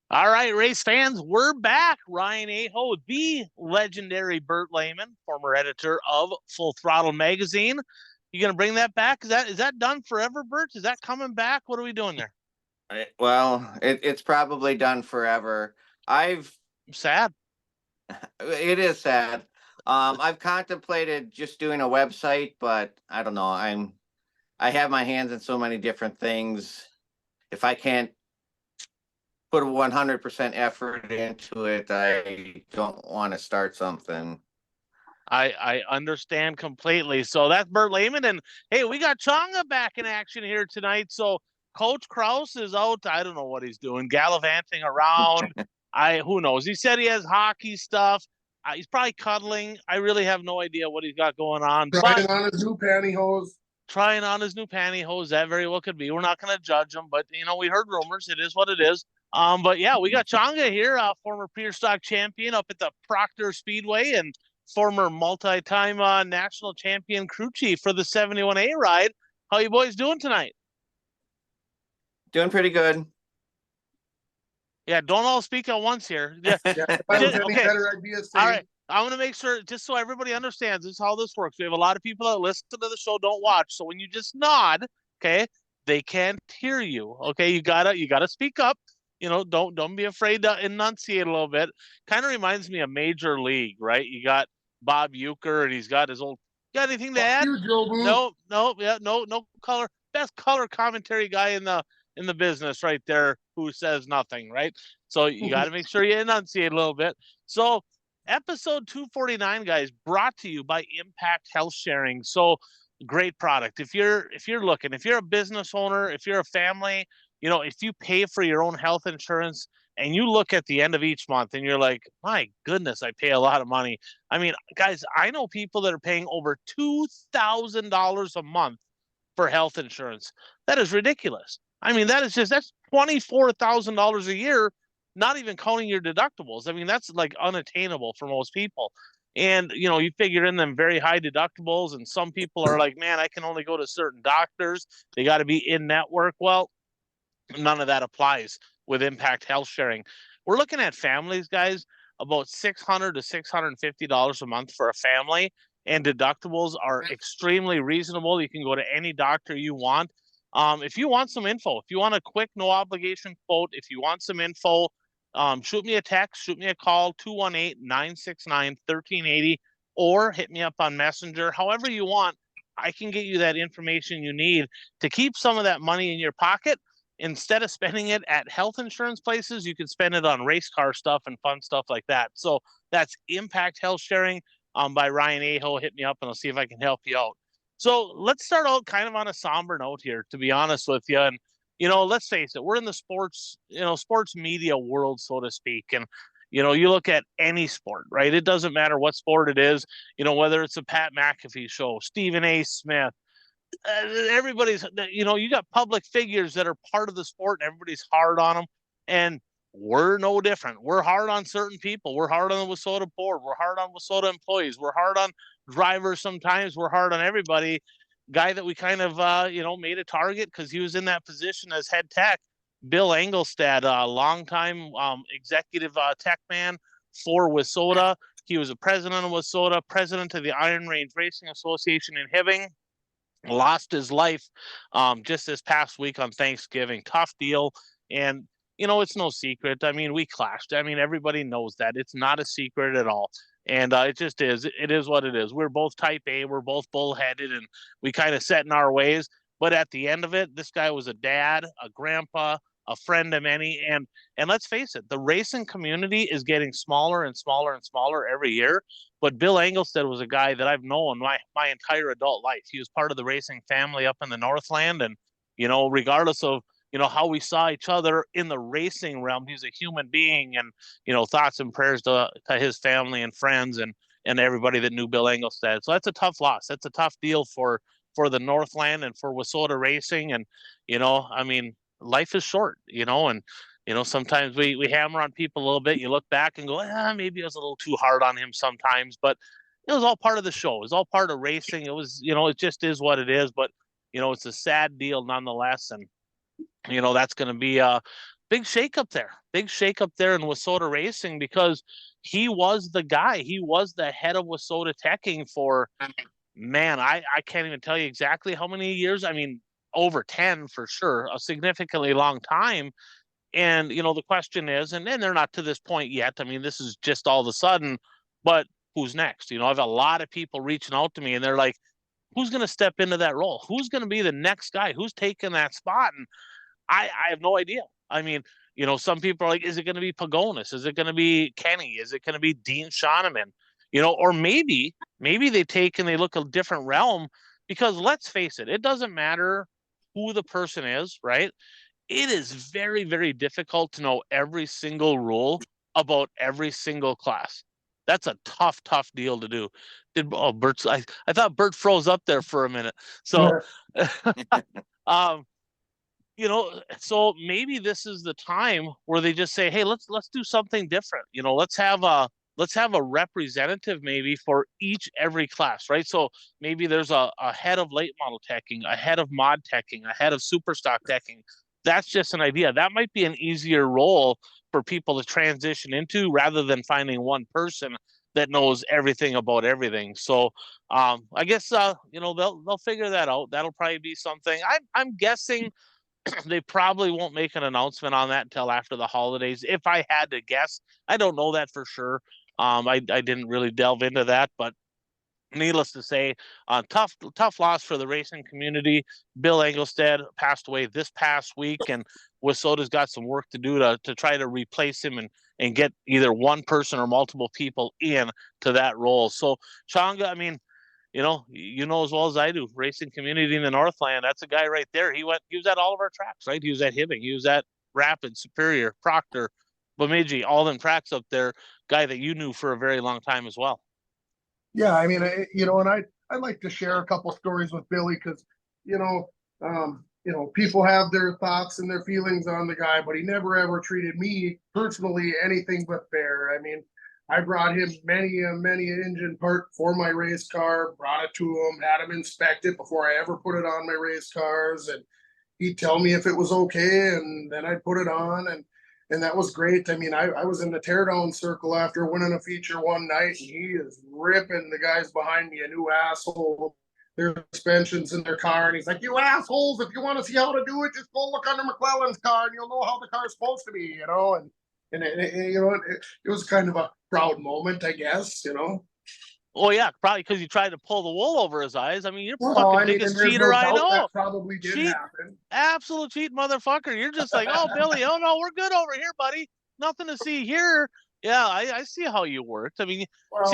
All right, race fans, we're back. Ryan Aho, the legendary Burt Lehman, former editor of Full Throttle Magazine. You gonna bring that back? Is that done forever, Burt? Is that coming back? What are we doing there? It's probably done forever. I'm sad. It is sad. I've contemplated just doing a website, but I don't know. I have my hands in so many different things. If I can't put 100% effort into it, I don't want to start something. I understand completely. So that's Burt Lehman. And hey, we got Chonga back in action here tonight. So Coach Kraus is out. I don't know what he's doing, gallivanting around. Who knows? He said he has hockey stuff. He's probably cuddling. I really have no idea what he's got going on. Trying on his new pantyhose. Trying on his new pantyhose. That very well could be. We're not going to judge him, but we heard rumors. It is what it is. But yeah, we got Chonga here, former Pier Stock champion up at the Proctor Speedway and former multi-time national champion crew chief for the 71A ride. How you boys doing tonight? Doing pretty good. Yeah, don't all speak at once here. Yeah. Okay. All right. I want to make sure, just so everybody understands, this is how this works. We have a lot of people that listen to the show, don't watch. So when you just nod, okay, they can't hear you. Okay, you gotta speak up. Don't be afraid to enunciate a little bit. Kind of reminds me of Major League, right? You got Bob Uecker, and he's got his old. Got anything to add? No color. Best color commentary guy in the business, right there, who says nothing, right? So you got to make sure you enunciate a little bit. So episode 249, guys, brought to you by Impact Health Sharing. So great product. If you're a business owner, if you're a family, if you pay for your own health insurance and you look at the end of each month and you're like, my goodness, I pay a lot of money. I mean, guys, I know people that are paying over $2,000 a month for health insurance. That is ridiculous. I mean, that's $24,000 a year, not even counting your deductibles. I mean, that's like unattainable for most people. And, you figure in them very high deductibles, and some people are like, man, I can only go to certain doctors. They got to be in network. Well, none of that applies with Impact Health Sharing. We're looking at families, guys, about $600 to $650 a month for a family, and deductibles are extremely reasonable. You can go to any doctor you want. If you want some info, if you want a quick, no obligation quote, if you want some info, shoot me a text, shoot me a call, 218-969-1380, or hit me up on Messenger. However you want, I can get you that information you need to keep some of that money in your pocket. Instead of spending it at health insurance places, you can spend it on race car stuff and fun stuff like that. So that's Impact Health Sharing by Ryan Aho. Hit me up and I'll see if I can help you out. So let's start out kind of on a somber note here, to be honest with you. And, let's face it, we're in the sports media world, so to speak. And, you look at any sport, right? It doesn't matter what sport it is, whether it's a Pat McAfee show, Stephen A. Smith, everybody's, you got public figures that are part of the sport and everybody's hard on them. And we're no different. We're hard on certain people. We're hard on the WISSOTA board. We're hard on WISSOTA employees. We're hard on drivers sometimes. We're hard on everybody. Guy that we kind of, made a target because he was in that position as head tech, Bill Engelstad, a longtime executive tech man for WISSOTA. He was a president of WISSOTA, president of the Iron Range Racing Association in Hibbing. Lost his life just this past week on Thanksgiving. Tough deal. And, it's no secret. I mean, we clashed. I mean, everybody knows that. It's not a secret at all. And it just is. It is what it is. We're both type A. We're both bullheaded, and we kind of set in our ways. But at the end of it, this guy was a dad, a grandpa, a friend of many. And let's face it, the racing community is getting smaller and smaller and smaller every year. But Bill Engelstad was a guy that I've known my entire adult life. He was part of the racing family up in the Northland. And, regardless of, how we saw each other in the racing realm, he's a human being. And, thoughts and prayers to his family and friends and everybody that knew Bill Engelstad. So that's a tough loss. That's a tough deal for the Northland and for WISSOTA Racing. And, I mean, life is short, and, sometimes we hammer on people a little bit. You look back and go, maybe I was a little too hard on him sometimes, but it was all part of the show. It was all part of racing. It was, it just is what it is. But, it's a sad deal nonetheless. And, that's going to be big shakeup there in Wissota Racing, because he was the guy. He was the head of Wissota Teching for, man, I can't even tell you exactly how many years. I mean, over 10 for sure, a significantly long time. And, the question is, and then they're not to this point yet. I mean, this is just all of a sudden, but who's next? I've a lot of people reaching out to me and they're like, who's going to step into that role? Who's going to be the next guy? Who's taking that spot? And I have no idea. I mean, some people are like, is it going to be Pagonis? Is it going to be Kenny? Is it going to be Dean Shoneman? Or maybe they take and they look a different realm, because let's face it, it doesn't matter who the person is, right? It is very, very difficult to know every single rule about every single class. That's a tough deal to do. Bert's, I thought Bert froze up there for a minute. So, so maybe this is the time where they just say, hey, let's do something different. Let's have a representative maybe for every class, right? So maybe there's a head of late model teching, a head of mod teching, a head of super stock teching. That's just an idea. That might be an easier role for people to transition into, rather than finding one person that knows everything about everything. So I guess they'll figure that out. That'll probably be something. I'm guessing they probably won't make an announcement on that until after the holidays. If I had to guess, I don't know that for sure. I didn't really delve into that, but needless to say, tough loss for the racing community. Bill Engelstad passed away this past week, and Wissota's got some work to do to try to replace him and get either one person or multiple people in to that role. So, Changa, I mean, you know as well as I do, racing community in the Northland, that's a guy right there. He was at all of our tracks, right? He was at Hibbing, he was at Rapid, Superior, Proctor, Bemidji, all them tracks up there. Guy that you knew for a very long time as well. Yeah, I mean, and I'd like to share a couple stories with Billy, because, people have their thoughts and their feelings on the guy, but he never ever treated me personally anything but fair. I mean, I brought him many engine part for my race car, brought it to him, had him inspect it before I ever put it on my race cars, and he'd tell me if it was okay, and then I'd put it on, and that was great. I mean, I was in the teardown circle after winning a feature one night, and he is ripping the guys behind me a new asshole, their suspensions in their car, and he's like, "You assholes! If you want to see how to do it, just go look under McClellan's car, and you'll know how the car's supposed to be." And it was kind of a proud moment, I guess. Oh yeah, probably because you tried to pull the wool over his eyes. I mean, you're fucking biggest cheater I know. That probably did happen. Absolute cheat, motherfucker. You're just like, oh Billy, oh no, we're good over here, buddy. Nothing to see here. Yeah, I see how you worked. I mean,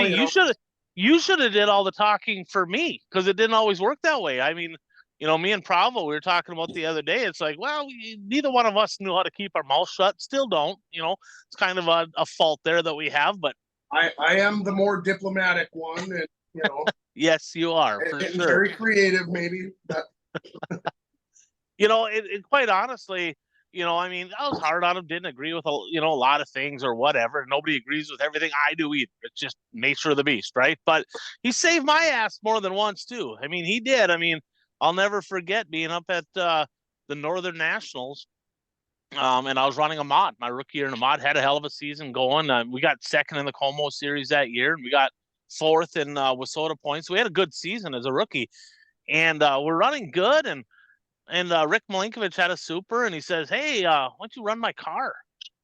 you should have did all the talking for me, because it didn't always work that way. I mean, me and Pravo, we were talking about the other day. It's like, well, neither one of us knew how to keep our mouth shut. Still don't. It's kind of a fault there that we have, but. I am the more diplomatic one, and yes, you are, for sure. Very creative, maybe. But it quite honestly, I mean, I was hard on him. Didn't agree with a lot of things or whatever. Nobody agrees with everything I do either. It's just nature of the beast, right? But he saved my ass more than once too. I mean, he did. I mean, I'll never forget being up at the Northern Nationals. And I was running a mod. My rookie year in a mod, had a hell of a season going. We got second in the Como series that year, and we got fourth in Wissota points. We had a good season as a rookie, and we're running good. And Rick Milinkovic had a super, and he says, "Hey, why don't you run my car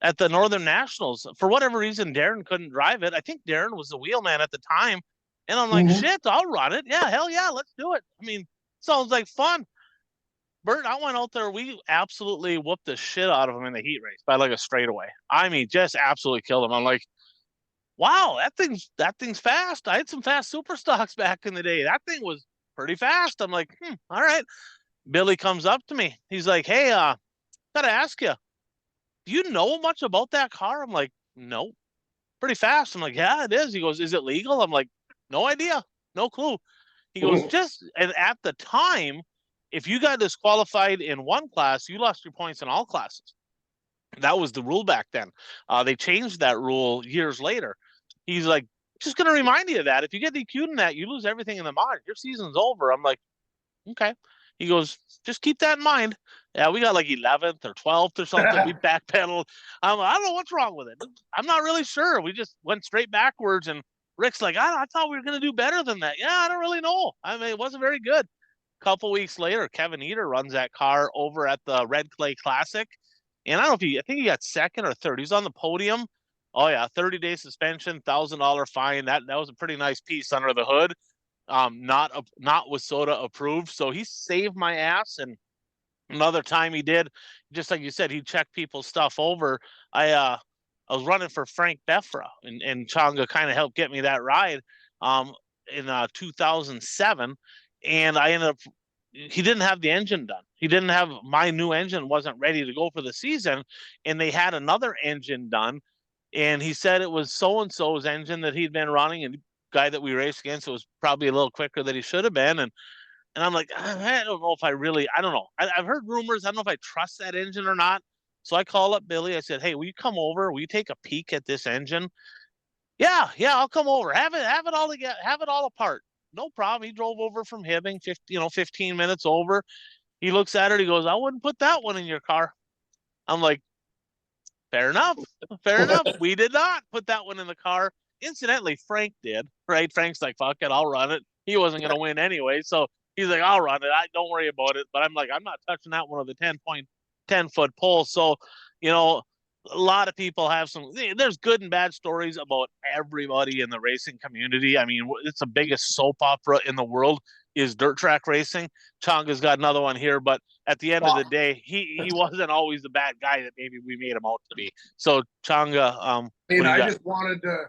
at the Northern Nationals?" For whatever reason, Darren couldn't drive it. I think Darren was the wheelman at the time, and I'm like, "Shit, I'll run it. Yeah, hell yeah, let's do it." I mean, sounds like fun. Bert, I went out there. We absolutely whooped the shit out of him in the heat race by like a straightaway. I mean, just absolutely killed him. I'm like, wow, that thing's fast. I had some fast super stocks back in the day. That thing was pretty fast. I'm like, all right. Billy comes up to me. He's like, hey, gotta ask you, do you know much about that car? I'm like, no. Pretty fast. I'm like, yeah, it is. He goes, is it legal? I'm like, no idea. No clue. He goes, and at the time, if you got disqualified in one class, you lost your points in all classes. That was the rule back then. They changed that rule years later. He's like, just going to remind you of that. If you get DQ'd in that, you lose everything in the mod. Your season's over. I'm like, okay. He goes, just keep that in mind. Yeah, we got like 11th or 12th or something. We backpedaled. I don't know what's wrong with it. I'm not really sure. We just went straight backwards, and Rick's like, I thought we were going to do better than that. Yeah, I don't really know. I mean, it wasn't very good. A couple weeks later, Kevin Eater runs that car over at the Red Clay Classic. And I think he got second or third. He's on the podium. Oh yeah, 30-day suspension, $1,000 fine. That was a pretty nice piece under the hood. Not WISSOTA approved. So he saved my ass. And another time he did, just like you said, he checked people's stuff over. I was running for Frank Beffra, and Changa kind of helped get me that ride in 2007. And I ended up, he didn't have the engine done. He didn't have, my new engine wasn't ready to go for the season, and they had another engine done. And he said it was so-and-so's engine that he'd been running, and the guy that we raced against, it was probably a little quicker than he should have been. And I'm like, I don't know if I don't know. I've heard rumors. I don't know if I trust that engine or not. So I call up Billy. I said, hey, will you come over? Will you take a peek at this engine? Yeah, I'll come over. Have it all together. Have it all apart. No problem. He drove over from Hibbing, 15 minutes over. He looks at it. He goes, I wouldn't put that one in your car. I'm like, fair enough. Fair enough. We did not put that one in the car. Incidentally, Frank did, right? Frank's like, fuck it, I'll run it. He wasn't going to win anyway. So he's like, I'll run it. Don't worry about it. But I'm like, I'm not touching that one with a 10-foot pole. So, a lot of people have there's good and bad stories about everybody in the racing community. I mean, it's the biggest soap opera in the world is dirt track racing. Changa's got another one here, but at the end of the day, he wasn't always the bad guy that maybe we made him out to be. So Changa, I just wanted to,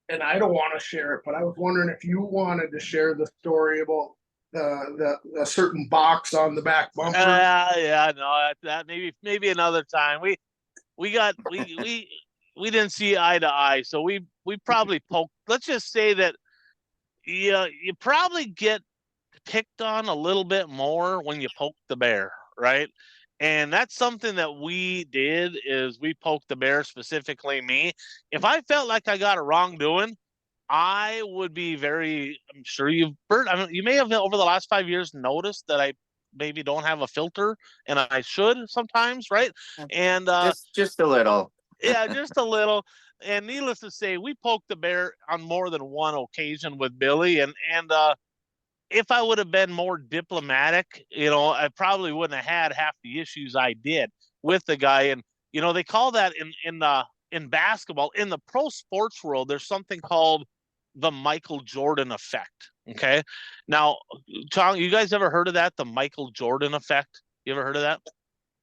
and I don't want to share it, but I was wondering if you wanted to share the story about the certain box on the back bumper. That maybe another time. We didn't see eye to eye, so we probably poked. Let's just say that you probably get picked on a little bit more when you poke the bear, right? And that's something that we did, is we poked the bear, specifically me. If I felt like I got a wrongdoing, I would be I'm sure you've heard, you may have over the last 5 years noticed that I maybe don't have a filter, and I should sometimes, right? And just a little. Yeah, just a little. And needless to say, we poked the bear on more than one occasion with Billy. And if I would have been more diplomatic, I probably wouldn't have had half the issues I did with the guy. And they call that in basketball, in the pro sports world, there's something called the Michael Jordan effect. Okay. Now, Chong, you guys ever heard of that? The Michael Jordan effect? You ever heard of that?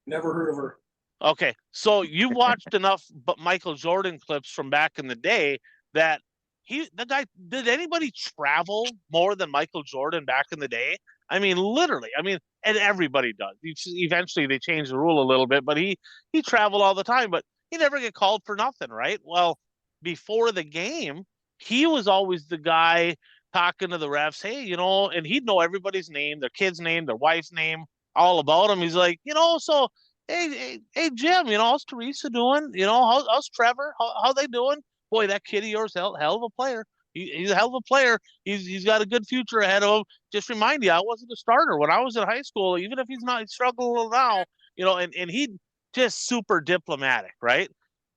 Never heard of her. Okay. So you watched enough Michael Jordan clips from back in the day that the guy, did anybody travel more than Michael Jordan back in the day? I mean, literally. I mean, and everybody does. Eventually they changed the rule a little bit, but he traveled all the time, but he never get called for nothing, right? Well, before the game, he was always the guy talking to the refs, hey, and he'd know everybody's name, their kid's name, their wife's name, all about them. He's like, so hey, Jim, how's Teresa doing? How's Trevor? How they doing? Boy, that kid of yours, hell of a player. He's a hell of a player. He's got a good future ahead of him. Just remind you, I wasn't a starter when I was in high school. Even if he's not struggling now, and he just super diplomatic, right?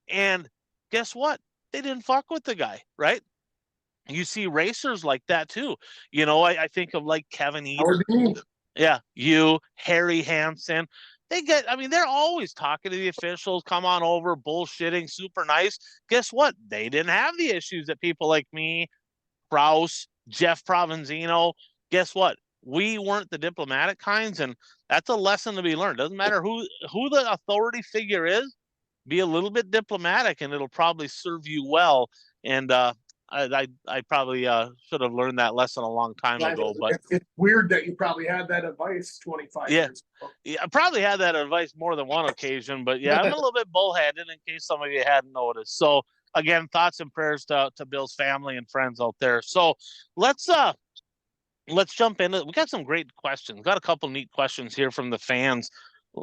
And guess what? They didn't fuck with the guy, right? You see racers like that too. I think of like Kevin Eater. Yeah, Harry Hansen. They're always talking to the officials, come on over, bullshitting, super nice. Guess what? They didn't have the issues that people like me, Kraus, Jeff Provenzino. Guess what? We weren't the diplomatic kinds, and that's a lesson to be learned. Doesn't matter who the authority figure is, be a little bit diplomatic, and it'll probably serve you well. And I probably should have learned that lesson a long time ago. But it's weird that you probably had that advice 25 years ago. Yeah, I probably had that advice more than one occasion. But yeah, I'm a little bit bullheaded in case some of you hadn't noticed. So again, thoughts and prayers to Bill's family and friends out there. So let's jump into. We got some great questions. Got a couple neat questions here from the fans.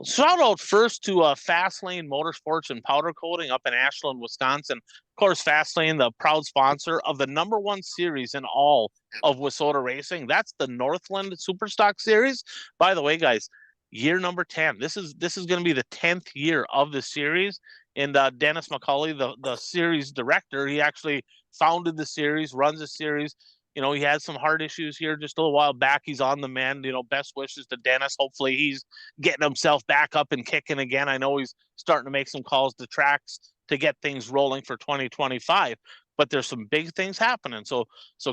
Shout out first to Fastlane Motorsports and Powder Coating up in Ashland, Wisconsin. Of course, Fastlane, the proud sponsor of the #1 series in all of WISSOTA racing. That's the Northland Superstock Series. By the way, guys, year number 10. This is going to be the 10th year of the series. And Dennis McCauley, the series director, he actually founded the series, runs the series. You know, he had some heart issues here just a little while back. He's on the mend. You know, best wishes to Dennis. Hopefully he's getting himself back up and kicking again. I know he's starting to make some calls to tracks to get things rolling for 2025. But there's some big things happening. So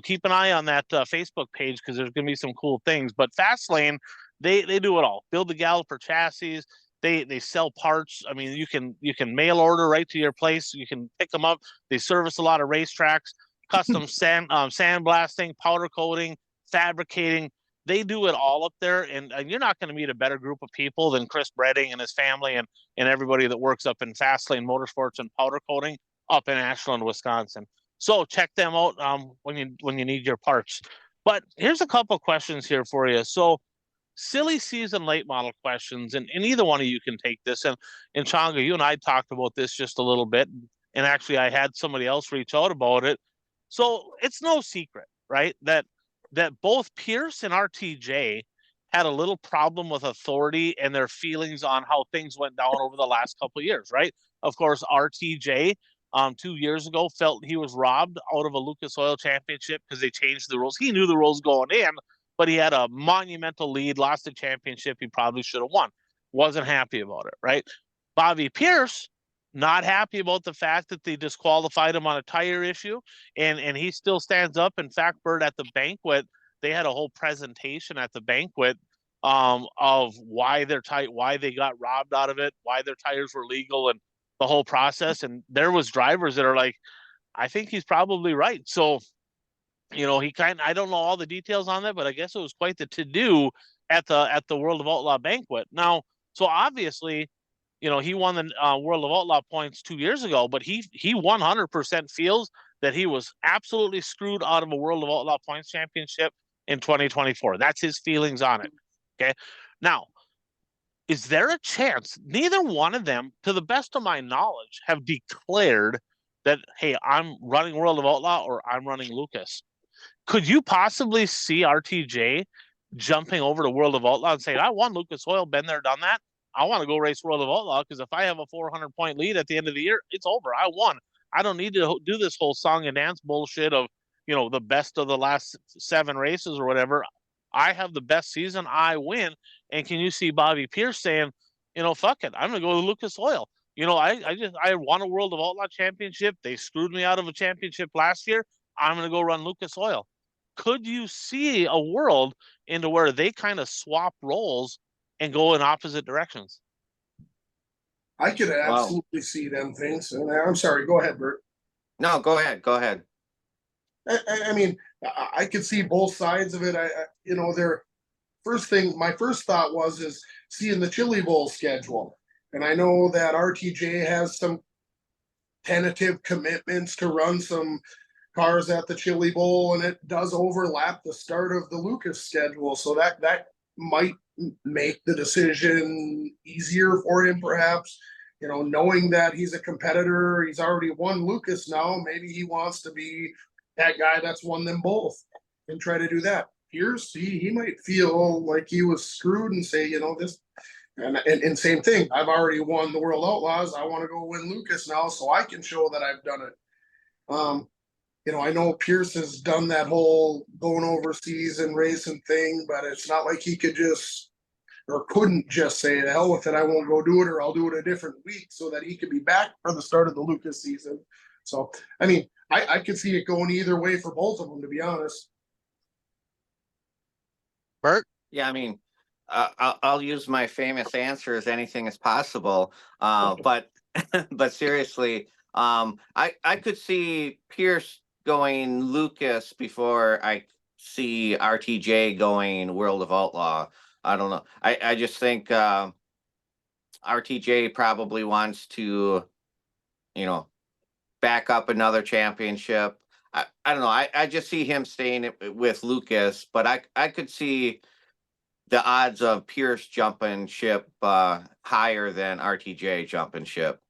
keep an eye on that Facebook page, because there's going to be some cool things. But Fastlane, they do it all. Build the Galloper chassis. They sell parts. I mean, you can mail order right to your place. You can pick them up. They service a lot of racetracks, custom sandblasting, powder coating, fabricating. They do it all up there, and you're not going to meet a better group of people than Chris Bredding and his family and everybody that works up in Fastlane Motorsports and powder coating up in Ashland, Wisconsin. So check them out when you need your parts. But here's a couple questions here for you. So silly season late model questions, and either one of you can take this. And Changa, you and I talked about this just a little bit, and actually I had somebody else reach out about it. So it's no secret, right, that both Pierce and RTJ had a little problem with authority and their feelings on how things went down over the last couple of years, right? Of course, RTJ 2 years ago felt he was robbed out of a Lucas Oil Championship because they changed the rules. He knew the rules going in, but he had a monumental lead, lost the championship. He probably should have won. Wasn't happy about it, right? Bobby Pierce, not happy about the fact that they disqualified him on a tire issue, and he still stands up. In fact, Bert, at the banquet, they had a whole presentation at the banquet of why they got robbed out of it, why their tires were legal, and the whole process. And there was drivers that are like, I think he's probably right. So, you know, I don't know all the details on that, but I guess it was quite the to-do at the World of Outlaw banquet. Now, so obviously, you know, he won the World of Outlaw points 2 years ago, but he 100% feels that he was absolutely screwed out of a World of Outlaw points championship in 2024. That's his feelings on it. Okay. Now, is there a chance neither one of them, to the best of my knowledge, have declared that, hey, I'm running World of Outlaw or I'm running Lucas? Could you possibly see RTJ jumping over to World of Outlaw and saying, I won Lucas Oil, been there, done that. I want to go race World of Outlaw, because if I have a 400-point lead at the end of the year, it's over. I won. I don't need to do this whole song and dance bullshit of, you know, the best of the last 7 races or whatever. I have the best season. I win. And can you see Bobby Pierce saying, you know, fuck it, I'm going to go to Lucas Oil. You know, I won a World of Outlaw championship. They screwed me out of a championship last year. I'm going to go run Lucas Oil. Could you see a world into where they kind of swap roles and go in opposite directions? I could absolutely see them things. And I'm sorry, go ahead, Bert. No, go ahead. Go ahead. I mean, I could see both sides of it. You know, my first thought is seeing the Chili Bowl schedule. And I know that RTJ has some tentative commitments to run some cars at the Chili Bowl, and it does overlap the start of the Lucas schedule. So that might make the decision easier for him, perhaps. You know, knowing that he's a competitor, he's already won Lucas now. Maybe he wants to be that guy that's won them both and try to do that. Pierce, he might feel like he was screwed and say, you know, this, and same thing. I've already won the World Outlaws. I want to go win Lucas now so I can show that I've done it. You know, I know Pierce has done that whole going overseas and racing thing, but it's not like he could just or couldn't just say, the hell with it, I won't go do it, or I'll do it a different week so that he could be back for the start of the Lucas season. So, I mean, I could see it going either way for both of them, to be honest. Bert? Yeah, I mean, I'll use my famous answer as anything is possible. But but seriously, I could see Pierce going Lucas before I see RTJ going World of Outlaw. I don't know. I just think RTJ probably wants to, you know, back up another championship. I don't know. I just see him staying with Lucas, but I could see the odds of Pierce jumping ship higher than RTJ jumping ship.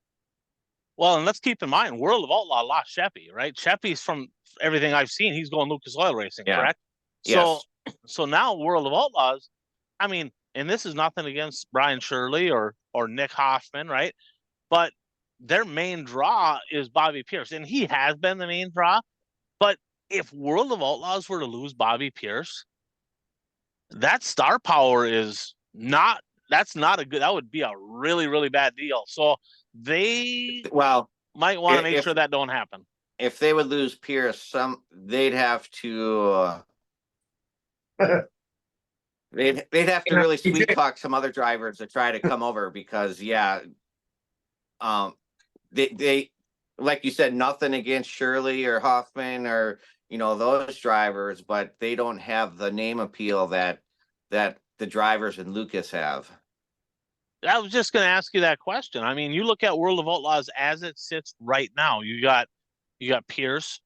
Well, and let's keep in mind, World of Outlaw lost Sheppy, right? Sheppy's, from everything I've seen, he's going Lucas Oil Racing, correct? Yes. So now World of Outlaws, I mean, and this is nothing against Brian Shirley or Nick Hoffman, right? But their main draw is Bobby Pierce, and he has been the main draw. But if World of Outlaws were to lose Bobby Pierce, that star power is not. That's not a good. That would be a really, really bad deal. So they Well, might want to make if- sure that don't happen. if they would lose Pierce, they'd have to they'd have to really sweet talk some other drivers to try to come over, because they like you said, nothing against Shirley or Hoffman or those drivers, but they don't have the name appeal that the drivers in Lucas have. I was just going to ask you that question. I mean, you look at World of Outlaws as it sits right now. You got Pierce,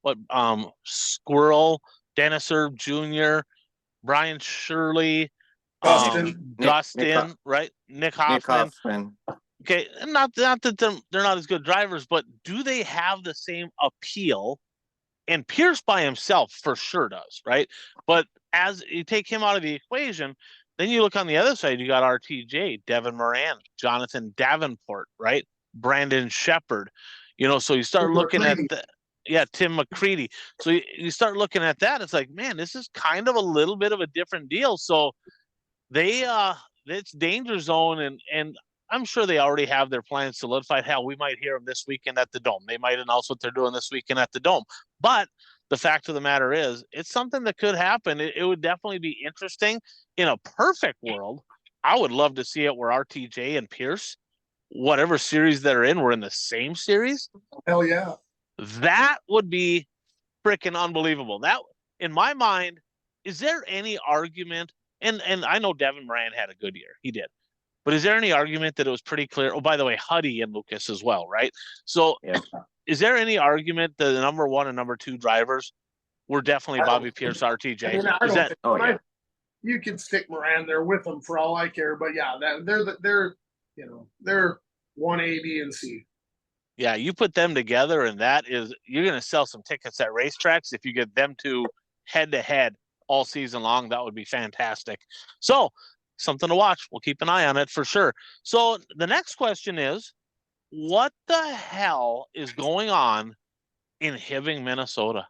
Squirrel, Dennis Erb Jr., Brian Shirley, Dustin, right? Nick Hoffman. Okay, and not that they're not as good drivers, but do they have the same appeal? And Pierce by himself for sure does, right? But as you take him out of the equation, then you look on the other side, you got RTJ, Devin Moran, Jonathan Davenport, right? Brandon Shepard. So you start looking at Tim McCready. So you start looking at that, it's like, man, this is kind of a little bit of a different deal. So it's danger zone, and I'm sure they already have their plans solidified. Hell, we might hear them this weekend at the Dome. They might announce what they're doing this weekend at the Dome. But the fact of the matter is, it's something that could happen. It would definitely be interesting. In a perfect world, I would love to see it where RTJ and Pierce, whatever series they're in, were in the same series. Hell yeah. That would be freaking unbelievable. That, in my mind, is there any argument? And I know Devin Moran had a good year. He did. But is there any argument that it was pretty clear? Oh, by the way, Huddy and Lucas as well, right? So is there any argument that the number one and number two drivers were definitely Bobby Pierce, RTJ? You can stick Moran there with them for all I care. But yeah, they're 1A, B, and C. Yeah, you put them together, and you're going to sell some tickets at racetracks if you get them two head to head all season long. That would be fantastic. So something to watch. We'll keep an eye on it for sure. So the next question is, what the hell is going on in Hibbing, Minnesota?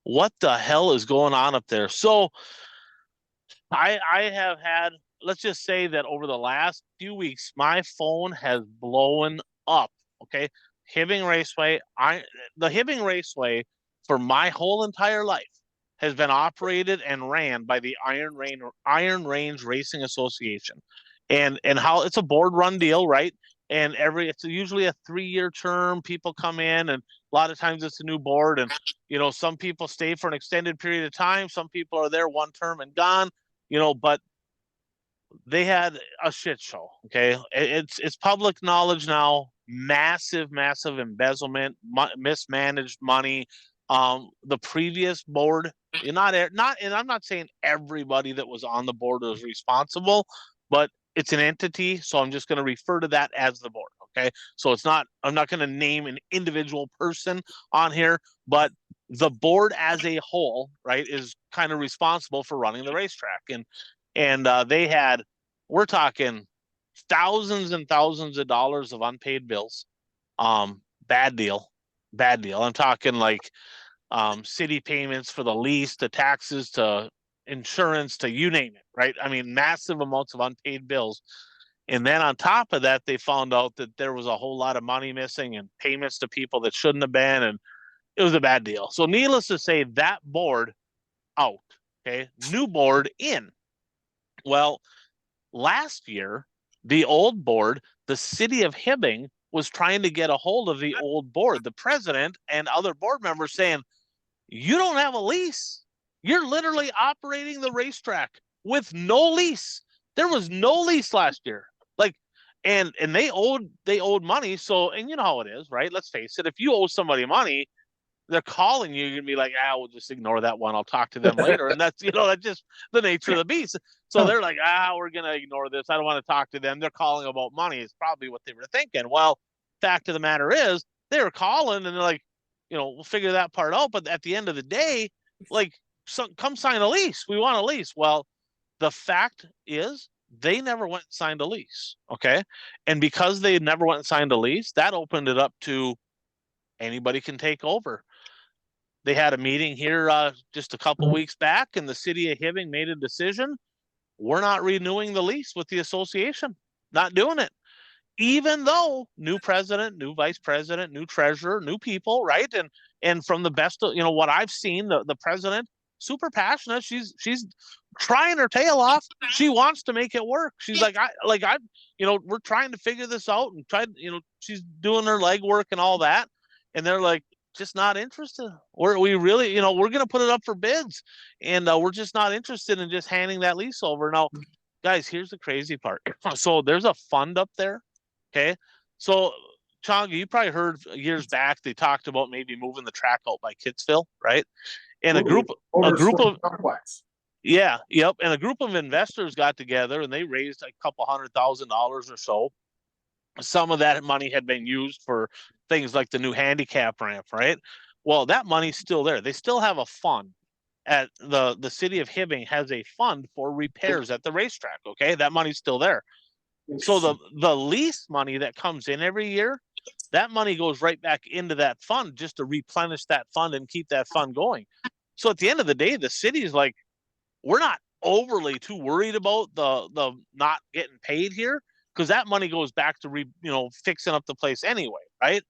What the hell is going on up there? So I have had, let's just say that over the last few weeks, my phone has blown up. Okay. Hibbing Raceway. The Hibbing Raceway for my whole entire life has been operated and ran by the Iron Range Racing Association, and how it's a board run deal, right? And it's usually a 3-year term. People come in, and a lot of times it's a new board, and some people stay for an extended period of time. Some people are there one term and gone, but they had a shit show. Okay, it's public knowledge now. Massive embezzlement, mismanaged money. The previous board, and I'm not saying everybody that was on the board was responsible, but it's an entity, so I'm just going to refer to that as the board. Okay, so I'm not going to name an individual person on here, but the board as a whole, right, is kind of responsible for running the racetrack, and we're talking thousands and thousands of dollars of unpaid bills. Bad deal. I'm talking like city payments for the lease, to taxes, to insurance, to you name it, right? I mean, massive amounts of unpaid bills. And then on top of that, they found out that there was a whole lot of money missing and payments to people that shouldn't have been, and it was a bad deal. So needless to say, that board out, okay? New board in. Well, last year, the old board, the city of Hibbing, was trying to get a hold of the old board, the president and other board members, saying, you don't have a lease. You're literally operating the racetrack with no lease. There was no lease last year. And they owed money. So, and you know how it is, right? Let's face it. If you owe somebody money, they're calling you, you're gonna be like, we'll just ignore that one. I'll talk to them later. And that's just the nature of the beast. So they're like, we're gonna ignore this. I don't want to talk to them. They're calling about money. It's probably what they were thinking. Well, fact of the matter is, they were calling and they're like, we'll figure that part out. But at the end of the day, come sign a lease. We want a lease. Well, the fact is, they never went and signed a lease. Okay. And because they never went and signed a lease, that opened it up to anybody can take over. They had a meeting here just a couple weeks back, and the city of Hibbing made a decision. We're not renewing the lease with the association, not doing it. Even though new president, new vice president, new treasurer, new people, right? And from the best of, what I've seen, the president, super passionate. She's trying her tail off. She wants to make it work. She's like, we're trying to figure this out and she's doing her legwork and all that. And they're like, just not interested. We really, we're going to put it up for bids, and we're just not interested in just handing that lease over. Now, guys, here's the crazy part. So there's a fund up there. Okay. So Chonga, you probably heard years back, they talked about maybe moving the track out by Kitsville, right? And a group of complex. Yeah, yep. And a group of investors got together and they raised a couple $100,000 or so. Some of that money had been used for things like the new handicap ramp, right? Well, that money's still there. They still have a fund. At the city of Hibbing has a fund for repairs at the racetrack. Okay, that money's still there. So the lease money that comes in every year, that money goes right back into that fund just to replenish that fund and keep that fund going. So at the end of the day, the city's like, we're not overly too worried about the not getting paid here, because that money goes back to fixing up the place anyway, right?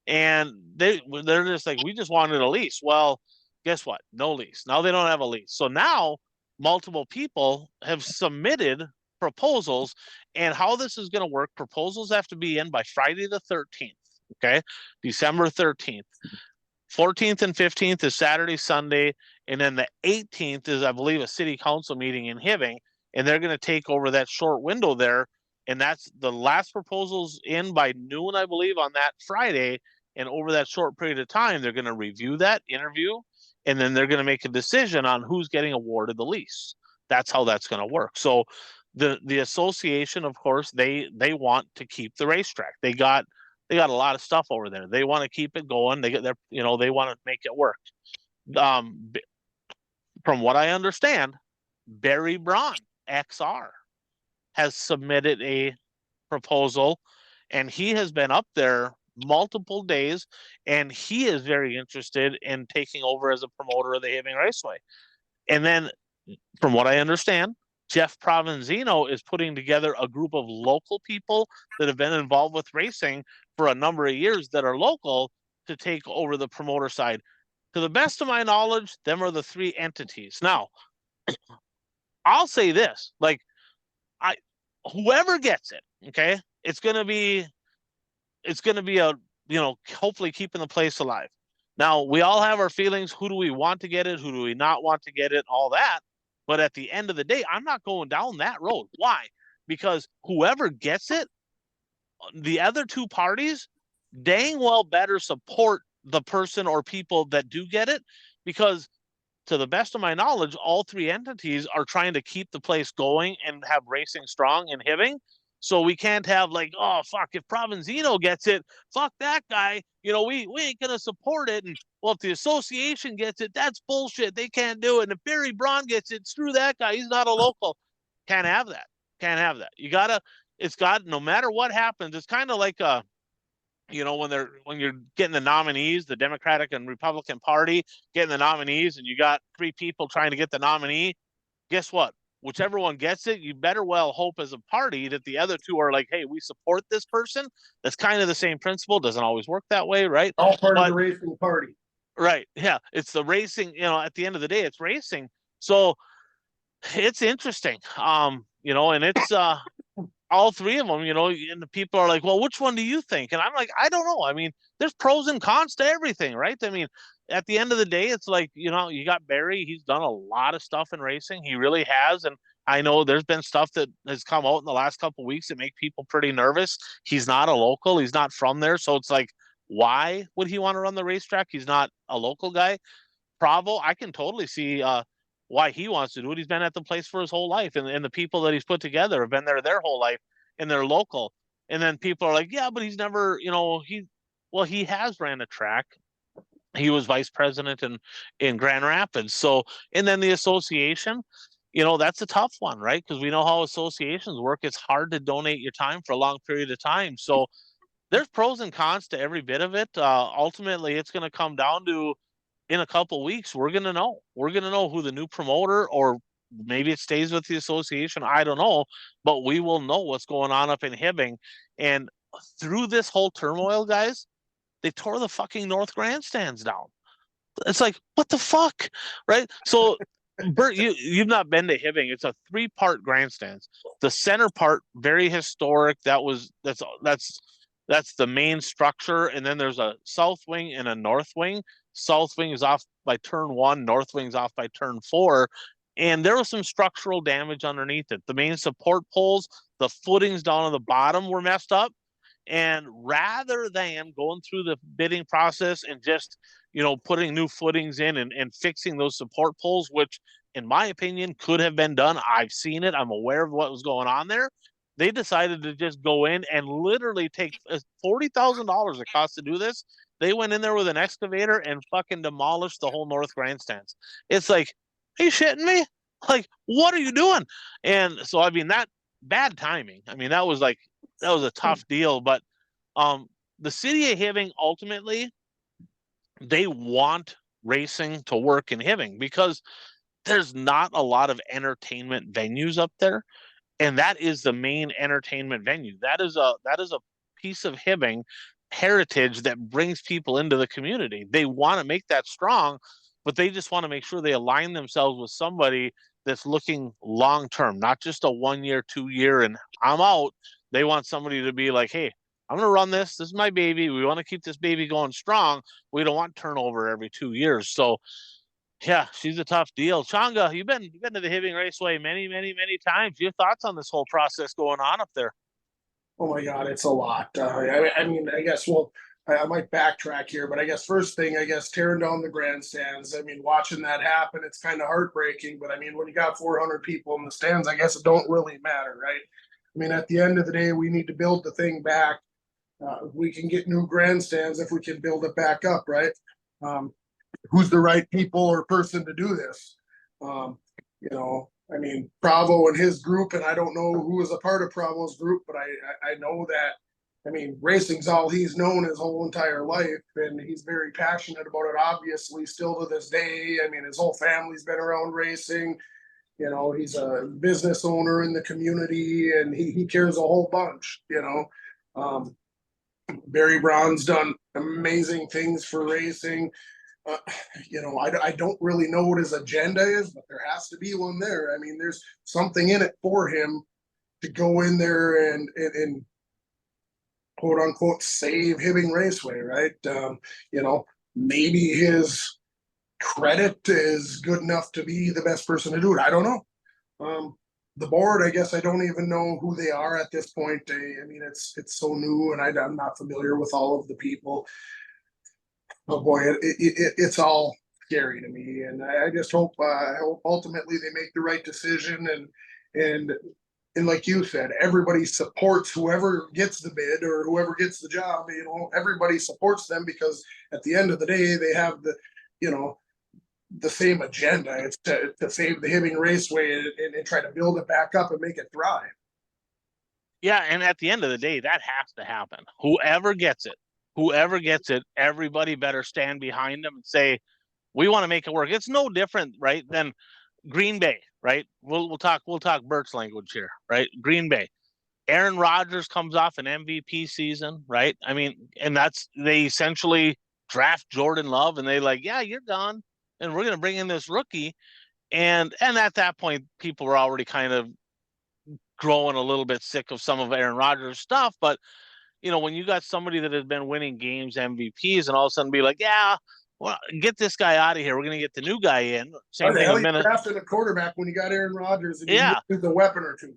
And they're just like, we just wanted a lease. Well, guess what? No lease. Now they don't have a lease. So now multiple people have submitted proposals, and how this is going to work, proposals have to be in by Friday the 13th. Okay, December 13th. 14th and 15th is Saturday, Sunday, and then the 18th is, I believe, a city council meeting in Hibbing, and they're going to take over that short window there. And that's the last proposals in by noon, I believe, on that Friday. And over that short period of time, they're going to review that interview, and then they're going to make a decision on who's getting awarded the lease. That's how that's going to work. So the association, of course, they want to keep the racetrack. They got a lot of stuff over there. They want to keep it going. They want to make it work. From what I understand, Barry Braun, XR, has submitted a proposal, and he has been up there multiple days, and he is very interested in taking over as a promoter of the Hibbing Raceway. And then, from what I understand, Jeff Provenzino is putting together a group of local people that have been involved with racing for a number of years that are local to take over the promoter side. To the best of my knowledge, them are the three entities. Now, I'll say this, like, whoever gets it, okay, it's gonna be a, hopefully keeping the place alive. Now, we all have our feelings. Who do we want to get it? Who do we not want to get it? All that. But at the end of the day, I'm not going down that road. Why? Because whoever gets it, the other two parties dang well better support the person or people that do get it, because to the best of my knowledge, all three entities are trying to keep the place going and have racing strong in Hibbing. So we can't have like, oh, fuck, if Provenzino gets it, fuck that guy. We ain't going to support it. And well, if the association gets it, that's bullshit. They can't do it. And if Barry Braun gets it, screw that guy. He's not a local. Can't have that. Can't have that. No matter what happens, it's kind of like when you're getting the nominees, the Democratic and Republican Party getting the nominees, and you got three people trying to get the nominee, guess what? Whichever one gets it, you better well hope as a party that the other two are like, hey, we support this person. That's kind of the same principle. Doesn't always work that way, right? All part of the racing party. Right. Yeah. It's the racing, at the end of the day, it's racing. So it's interesting. And it's all three of them, and the people are like, well, which one do you think? And I'm like, I don't know. I mean, there's pros and cons to everything, right? I mean, at the end of the day, it's like, you got Barry. He's done a lot of stuff in racing. He really has. And I know there's been stuff that has come out in the last couple of weeks that make people pretty nervous. He's not a local. He's not from there. So it's like, why would he want to run the racetrack? He's not a local guy. Provo, I can totally see why he wants to do it. He's been at the place for his whole life, and the people that he's put together have been there their whole life, and they're local. And then people are like, yeah, but he's never, he has ran a track. He was vice president in Grand Rapids. So, and then the association, you know, that's a tough one, right? Because we know how associations work. It's hard to donate your time for a long period of time. So there's pros and cons to every bit of it. Ultimately, it's going to come down to, in a couple weeks, we're going to know. We're going to know who the new promoter, or maybe it stays with the association. I don't know, but we will know what's going on up in Hibbing. And through this whole turmoil, guys, they tore the fucking North grandstands down. It's like, what the fuck, right? So, Bert, you've not been to Hibbing. It's a 3-part grandstands. The center part, very historic. That's the main structure, and then there's a south wing and a north wing. South wing is off by turn 1, north wing's off by turn 4, and there was some structural damage underneath it. The main support poles, the footings down on the bottom were messed up. And rather than going through the bidding process and just, you know, putting new footings in and fixing those support poles, which in my opinion could have been done. I've seen it. I'm aware of what was going on there. They decided to just go in and literally take $40,000 it costs to do this. They went in there with an excavator and fucking demolished the whole North grandstands. It's like, are you shitting me? Like, what are you doing? And so, I mean, that bad timing. I mean, that was a tough deal, but the city of Hibbing, ultimately, they want racing to work in Hibbing because there's not a lot of entertainment venues up there, and that is the main entertainment venue. That is a piece of Hibbing heritage that brings people into the community. They want to make that strong, but they just want to make sure they align themselves with somebody that's looking long term, not just a 1 year, 2 year, and I'm out. They want somebody to be like, hey, I'm going to run this. This is my baby. We want to keep this baby going strong. We don't want turnover every 2 years. So, yeah, she's a tough deal. Changa, you've been to the Hibbing Raceway many, many, many times. Your thoughts on this whole process going on up there? Oh my God, it's a lot. I mean, I guess, I might backtrack here, but I guess first thing, I guess tearing down the grandstands. I mean, watching that happen, it's kind of heartbreaking. But I mean, when you got 400 people in the stands, I guess it don't really matter, right? I mean, at the end of the day, we need to build the thing back. We can get new grandstands if we can build it back up, right? Who's the right people or person to do this? You know, I mean, Bravo and his group, and I don't know who was a part of Bravo's group, but I know that, I mean, racing's all he's known his whole entire life, and he's very passionate about it, obviously, still to this day. I mean, his whole family's been around racing. You know, he's a business owner in the community, and he cares a whole bunch, you know. Barry Brown's done amazing things for racing. You know, I don't really know what his agenda is, but there has to be one there. I mean, there's something in it for him to go in there and quote unquote save Hibbing Raceway, right? You know, maybe his credit is good enough to be the best person to do it. I don't know. The board, I guess I don't even know who they are at this point. I mean, it's so new, and I'm not familiar with all of the people. Oh boy, it's all scary to me, and I just hope ultimately they make the right decision, and like you said, everybody supports whoever gets the bid or whoever gets the job. You know, everybody supports them because at the end of the day, they have you know, the same agenda. It's to save the Hibbing Raceway and try to build it back up and make it thrive. Yeah, and at the end of the day, that has to happen. Whoever gets it, everybody better stand behind them and say, we want to make it work. It's no different, right, than Green Bay, right? We'll talk Bert's language here, right? Green Bay. Aaron Rodgers comes off an MVP season, right? I mean, and they essentially draft Jordan Love, and they like, yeah, you're gone, and we're gonna bring in this rookie. And at that point, people were already kind of growing a little bit sick of some of Aaron Rodgers' stuff. But you know, when you got somebody that has been winning games, MVPs, and all of a sudden be like, yeah, well, get this guy out of here. We're going to get the new guy in. Same thing. You drafted a quarterback when you got Aaron Rodgers, and yeah, you used a weapon or two.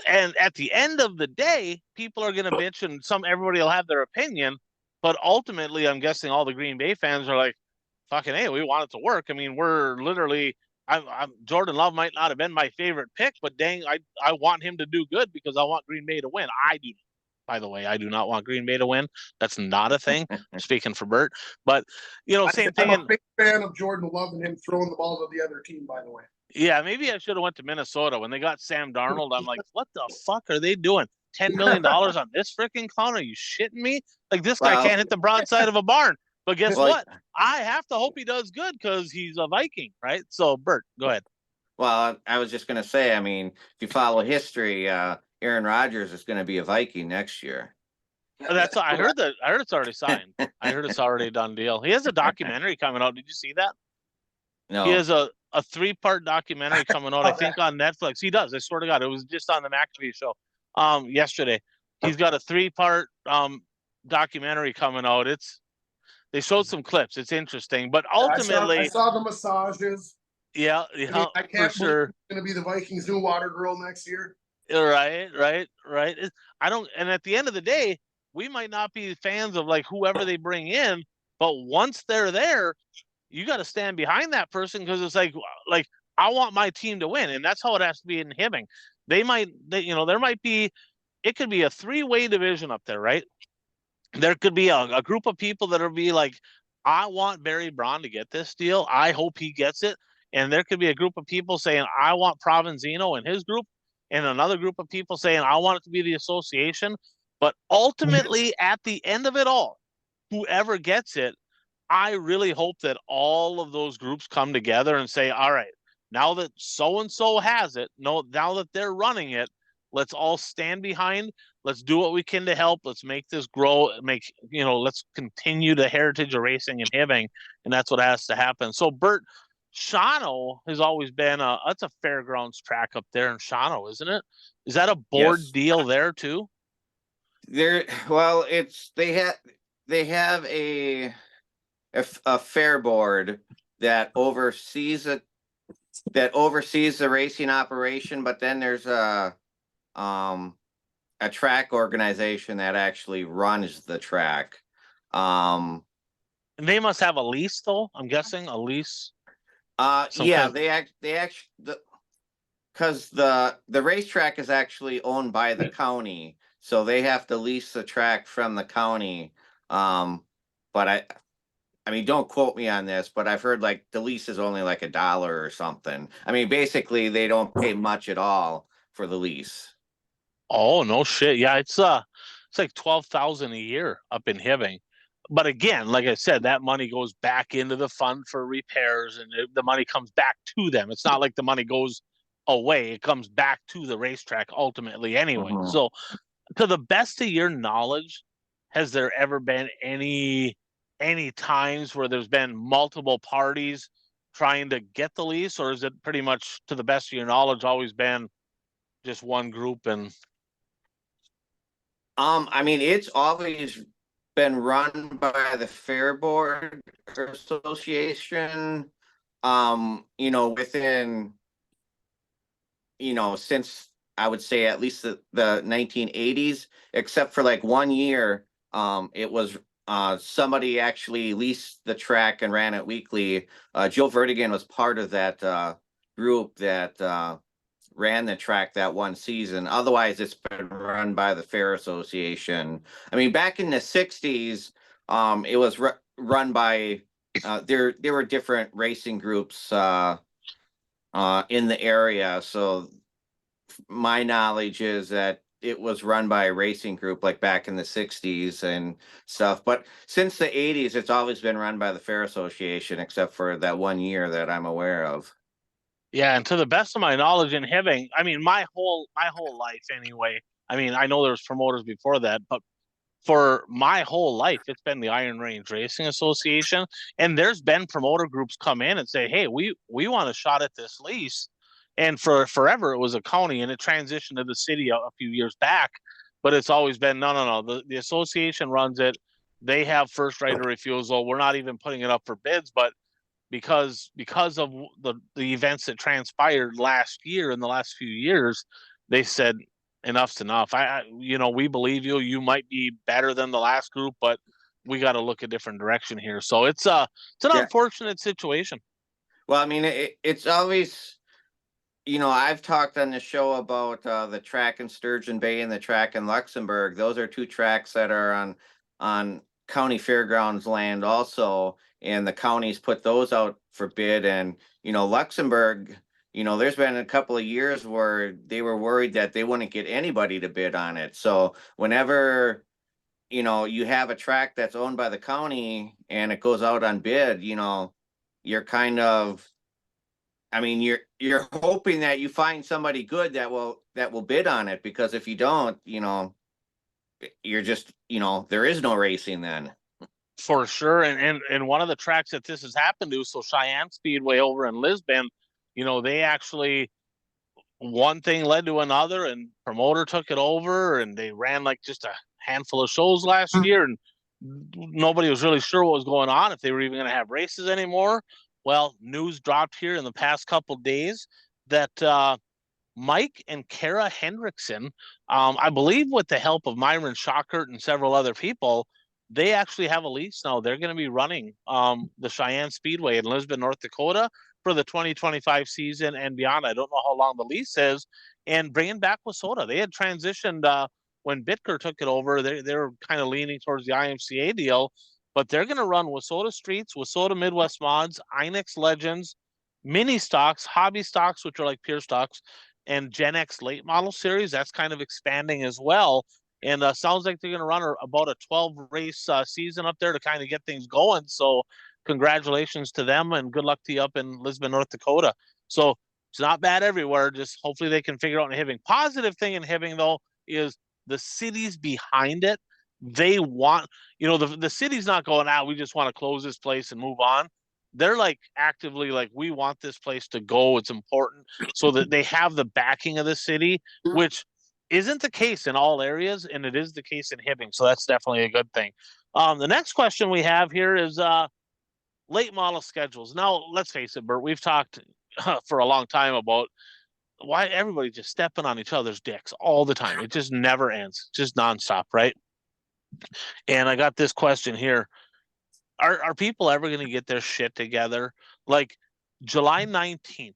And at the end of the day, people are going to bitch, and everybody will have their opinion. But ultimately, I'm guessing all the Green Bay fans are like, fucking, hey, we want it to work. I mean, we're literally. Jordan Love might not have been my favorite pick, but dang, I want him to do good because I want Green Bay to win. I do. By the way, I do not want Green Bay to win. That's not a thing. Speaking for Bert, but you know, same thing. I'm a big fan of Jordan Love and him throwing the ball to the other team. By the way. Yeah, maybe I should have went to Minnesota when they got Sam Darnold. I'm like, what the fuck are they doing? $10 million on this freaking clown? Are you shitting me? Like this guy Well, can't hit the broadside of a barn. But guess well, what? I have to hope he does good because he's a Viking, right? So Bert, go ahead. well, I was just gonna say, I mean, if you follow history, Aaron Rodgers is gonna be a Viking next year. That's I heard that. I heard it's already signed. I heard it's already a done deal. He has a documentary coming out. Did you see that? He No. has a 3-part documentary coming out, I think, on Netflix. He does. I swear to God, it was just on the McAfee show yesterday. He's got a 3-part documentary coming out. They showed some clips. It's interesting, but ultimately, I saw the massages. yeah, I for can't believe sure. it's gonna be the Vikings' new water girl next year. Right. I don't, and at the end of the day, we might not be fans of like whoever they bring in, but once they're there, you got to stand behind that person because it's like I want my team to win, and that's how it has to be in Hibbing. There might be, it could be a 3-way division up there, right? There could be a group of people that'll be like, I want Barry Braun to get this deal. I hope he gets it. And there could be a group of people saying, I want Provenzino and his group, and another group of people saying, I want it to be the association. But ultimately, at the end of it all, whoever gets it, I really hope that all of those groups come together and say, all right, now that so and so has it, no, now that they're running it, let's all stand behind. Let's do what we can to help. Let's make this grow. Let's continue the heritage of racing and Hibbing, and that's what has to happen. So, Bert, Shawano has always been that's a fairgrounds track up there in Shawano, isn't it? Is that a board Yes. deal there too? Well, they have a fair board that oversees it, that oversees the racing operation, but then there's a track organization that actually runs the track. And they must have a lease, though. I'm guessing a lease. Yeah, they actually, because the racetrack is actually owned by the county, so they have to lease the track from the county. But I mean, don't quote me on this, but I've heard like the lease is only like $1 or something. I mean, basically they don't pay much at all for the lease. Oh no shit! Yeah, it's like 12,000 a year up in Hibbing. But again, like I said, that money goes back into the fund for repairs, and the money comes back to them. It's not like the money goes away; it comes back to the racetrack ultimately, anyway. Mhm. So, to the best of your knowledge, has there ever been any times where there's been multiple parties trying to get the lease, or is it pretty much, to the best of your knowledge, always been just one group and I mean, it's always been run by the Fair Board Association. Within, since I would say at least the 1980s, except for like one year, it was somebody actually leased the track and ran it weekly. Joe Vertigan was part of that group that ran the track that one season. Otherwise, it's been run by the Fair Association. I mean, back in the 60s, it was run by there were different racing groups in the area. So my knowledge is that it was run by a racing group like back in the 60s and stuff. But since the 80s, it's always been run by the Fair Association, except for that one year that I'm aware of. yeah, and to the best of my knowledge in Hibbing, I mean my whole life anyway. I mean, I know there's promoters before that, but for my whole life, it's been the Iron Range Racing Association, and there's been promoter groups come in and say, "Hey, we want a shot at this lease." And for forever, it was a county, and it transitioned to the city a few years back. But it's always been no. The association runs it. They have first right of refusal. We're not even putting it up for bids, but because of the events that transpired last year in the last few years, they said enough's enough. We believe you. You might be better than the last group, but we got to look a different direction here. So it's an Yeah. unfortunate situation. Well, I mean, it's always, I've talked on the show about the track in Sturgeon Bay and the track in Luxembourg. Those are two tracks that are on county fairgrounds land also, and the counties put those out for bid. And Luxembourg You know, there's been a couple of years where they were worried that they wouldn't get anybody to bid on it. So whenever, you know, you have a track that's owned by the county and it goes out on bid, you know, you're kind of, I mean, you're hoping that you find somebody good that will bid on it, because if you don't, you know, you're just, you know, there is no racing then. For sure. And one of the tracks that this has happened to, so Cheyenne Speedway over in Lisbon, you know, they actually, one thing led to another, and promoter took it over, and they ran like just a handful of shows last year, and nobody was really sure what was going on, if they were even going to have races anymore. Well, news dropped here in the past couple days that Mike and Kara Hendrickson, I believe with the help of Myron Shockert and several other people, they actually have a lease now. They're going to be running the Cheyenne Speedway in Lisbon, North Dakota for the 2025 season and beyond. I don't know how long the lease is, and bringing back WISSOTA. They had transitioned when Bitker took it over. They're kind of leaning towards the IMCA deal, but they're going to run WISSOTA Streets, WISSOTA Midwest Mods, Inex Legends, mini stocks, hobby stocks, which are like pure stocks, and Gen X late model series. That's kind of expanding as well. And sounds like they're going to run about a 12 race season up there to kind of get things going. So congratulations to them, and good luck to you up in Lisbon, North Dakota. So it's not bad everywhere. Just hopefully they can figure out in Hibbing. Positive thing in Hibbing, though, is the cities behind it. They want, you know, the city's not going out. We just want to close this place and move on. They're like actively like, we want this place to go. It's important, so that they have the backing of the city, which isn't the case in all areas, and it is the case in Hibbing. So that's definitely a good thing. The next question we have here is late model schedules. Now, let's face it, Bert, we've talked for a long time about why everybody's just stepping on each other's dicks all the time. It just never ends, just nonstop, right? And I got this question here. Are people ever going to get their shit together? Like July 19th,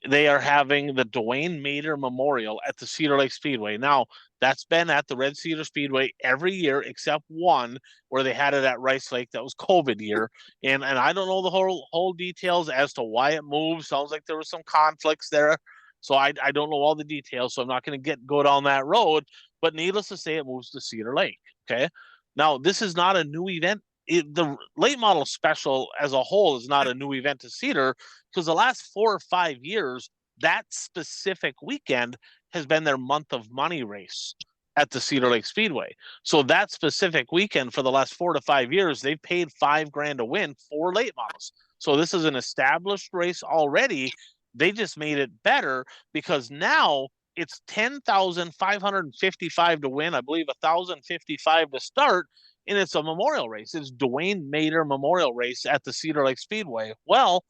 they are having the Dwayne Mader Memorial at the Cedar Lake Speedway. Now, that's been at the Red Cedar Speedway every year except one where they had it at Rice Lake. That was COVID year. And I don't know the whole details as to why it moved. Sounds like there was some conflicts there. So I don't know all the details. So I'm not going to go down that road. But needless to say, it moves to Cedar Lake. Okay. Now, this is not a new event. The late model special as a whole is not a new event to Cedar, because the last 4 or 5 years, that specific weekend has been their month of money race at the Cedar Lake Speedway. So that specific weekend for the last 4 to 5 years, they've paid $5,000 to win 4 late models. So this is an established race already. They just made it better because now it's 10,555 to win. I believe 1,055 to start. And it's a memorial race. It's Dwayne Mader Memorial Race at the Cedar Lake Speedway. Well,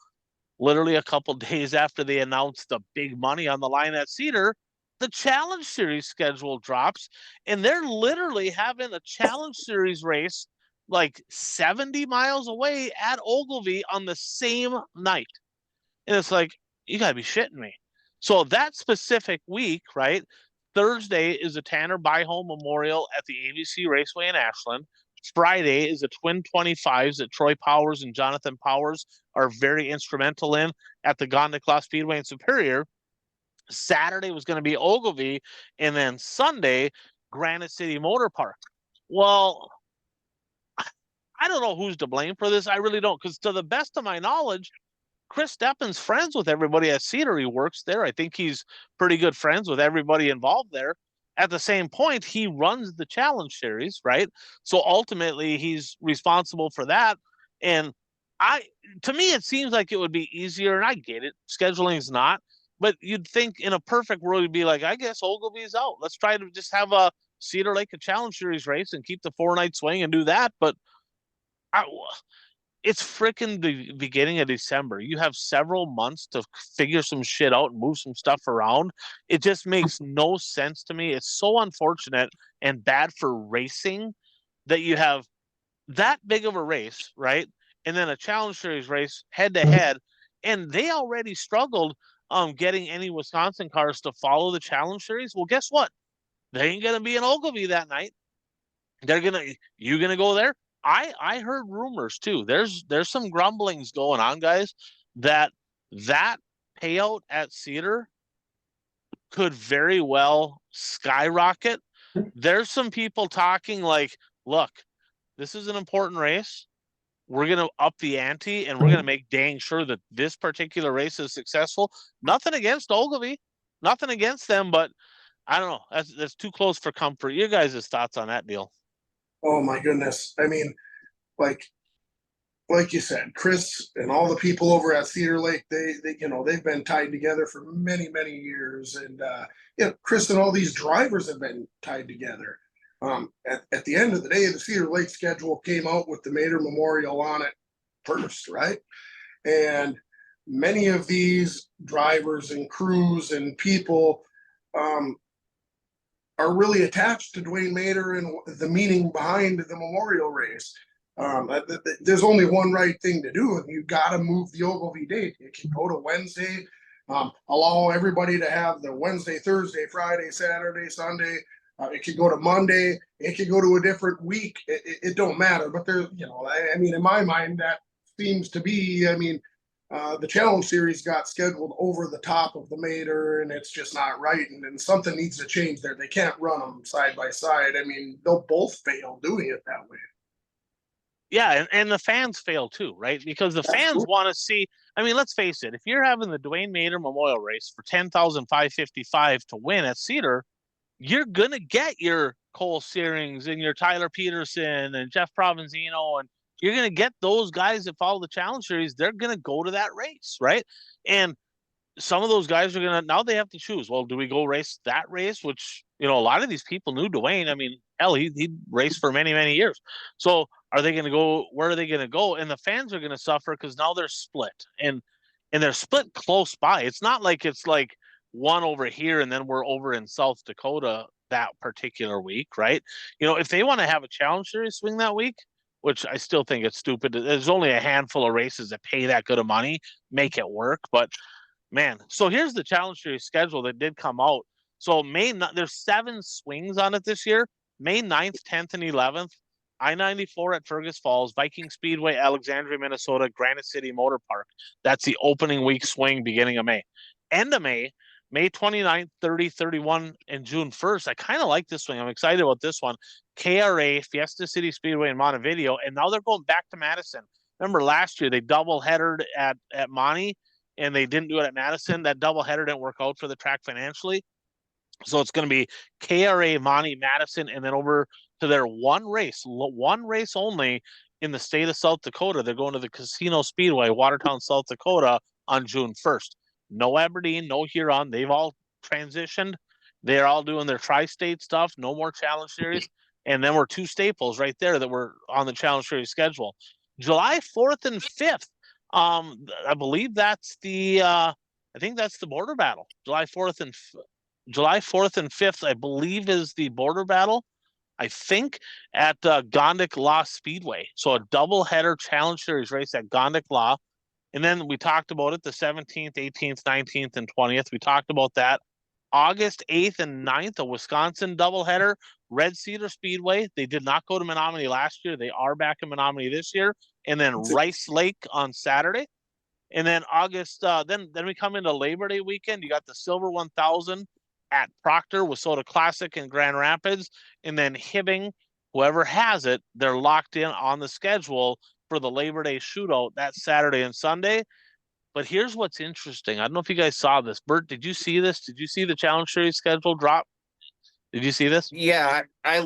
literally a couple days after they announced the big money on the line at Cedar, the Challenge Series schedule drops, and they're literally having a Challenge Series race like 70 miles away at Ogilvie on the same night. And it's like, you gotta be shitting me. So that specific week, right? Thursday is a Tanner Byholm Memorial at the ABC Raceway in Ashland. Friday is a Twin 25s that Troy Powers and Jonathan Powers are very instrumental in at the Gondikla Speedway in Superior. Saturday was going to be Ogilvie, and then Sunday, Granite City Motor Park. Well, I don't know who's to blame for this. I really don't, because to the best of my knowledge, Chris Steppen's friends with everybody at Cedar. He works there. I think he's pretty good friends with everybody involved there. At the same point, he runs the Challenge Series, right? So ultimately, he's responsible for that. And to me, it seems like it would be easier, and I get it. Scheduling is not, but you'd think in a perfect world, you'd be like, I guess Ogilvie's out. Let's try to just have a Cedar Lake, a Challenge Series race, and keep the 4-night swing and do that. But it's freaking the beginning of December. You have several months to figure some shit out and move some stuff around. It just makes no sense to me. It's so unfortunate and bad for racing that you have that big of a race, right? And then a Challenge Series race head to head. And they already struggled getting any Wisconsin cars to follow the Challenge Series. Well, guess what? They ain't going to be in Ogilvie that night. You going to go there? I heard rumors too. There's some grumblings going on, guys, that payout at Cedar could very well skyrocket. There's some people talking like, look, this is an important race. We're going to up the ante and we're going to make dang sure that this particular race is successful. Nothing against Ogilvy, nothing against them, but I don't know. That's too close for comfort. Your guys' thoughts on that deal? Oh my goodness. I mean, like you said, Chris and all the people over at Cedar Lake, they they've been tied together for many, many years. And Chris and all these drivers have been tied together. At the end of the day, the Cedar Lake schedule came out with the Mater Memorial on it first, right? And many of these drivers and crews and people are really attached to Dwayne Mater and the meaning behind the memorial race. There's only one right thing to do, and you got to move the Ogilvy date. It can go to Wednesday. Allow everybody to have the Wednesday, Thursday, Friday, Saturday, Sunday. It could go to Monday. It could go to a different week. It don't matter. But there, I mean, in my mind, that seems to be. I mean, the Challenge Series got scheduled over the top of the Mater, and it's just not right. And something needs to change there. They can't run them side by side. I mean, they'll both fail doing it that way. Yeah, and the fans fail too, right? Because the fans want to see. I mean, let's face it. If you're having the Dwayne Mater Memorial Race for $10,555 to win at Cedar, you're gonna get your Cole Searings and your Tyler Peterson and Jeff Provenzino, and you're gonna get those guys that follow the Challenge Series. They're gonna go to that race, right? And some of those guys are gonna now they have to choose. Well, do we go race that race? Which a lot of these people knew Dwayne. I mean, hell, he raced for many, many years. So are they gonna go? Where are they gonna go? And the fans are gonna suffer because now they're split, and they're split close by. It's not like it's like one over here and then we're over in South Dakota that particular week, right? If they want to have a Challenge Series swing that week, which I still think it's stupid. There's only a handful of races that pay that good of money, make it work. But man, so here's the Challenge Series schedule that did come out. So there's 7 swings on it this year. May 9th, 10th, and 11th. I-94 at Fergus Falls, Viking Speedway, Alexandria, Minnesota, Granite City Motor Park. That's the opening week swing beginning of May. End of May 29th, 30, 31, and June 1st. I kind of like this swing. I'm excited about this one. KRA, Fiesta City Speedway in Montevideo, and now they're going back to Madison. Remember last year they double headered at Monty, and they didn't do it at Madison. That double header didn't work out for the track financially. So it's going to be KRA, Monty, Madison, and then over to their one race only in the state of South Dakota. They're going to the Casino Speedway, Watertown, South Dakota on June 1st. No Aberdeen, no Huron. They've all transitioned. They're all doing their tri-state stuff. No more Challenge Series. And then we're 2 staples right there that were on the Challenge Series schedule. July 4th and 5th. I believe that's I think that's the border battle. July 4th and 5th, I believe, is the border battle. I think at Gondik Law Speedway. So a double-header Challenge Series race at Gondik Law. And then we talked about it, the 17th, 18th, 19th, and 20th. We talked about that. August 8th and 9th, a Wisconsin doubleheader, Red Cedar Speedway. They did not go to Menominee last year. They are back in Menominee this year. And then Rice Lake on Saturday. And then August, then we come into Labor Day weekend. You got the Silver 1000 at Proctor, Wissota Classic in Grand Rapids. And then Hibbing, whoever has it, they're locked in on the schedule for the Labor Day shootout that Saturday and Sunday. But here's what's interesting. I don't know if you guys saw this. Bert, did you see this? Did you see the Challenge Series schedule drop? Did you see this? Yeah, I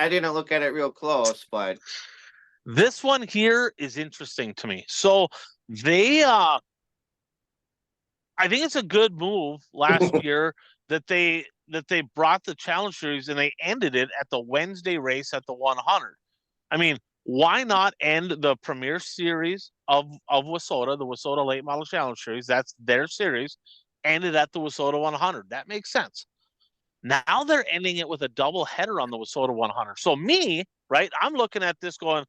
didn't look at it real close, but this one here is interesting to me. So they I think it's a good move last year that they brought the Challenge Series and they ended it at the Wednesday race at the 100. I mean, why not end the Premier Series of Wissota, the Wissota Late Model Challenge Series? That's their series. Ended at the Wissota 100. That makes sense. Now they're ending it with a double header on the Wissota 100. So me, right, I'm looking at this going,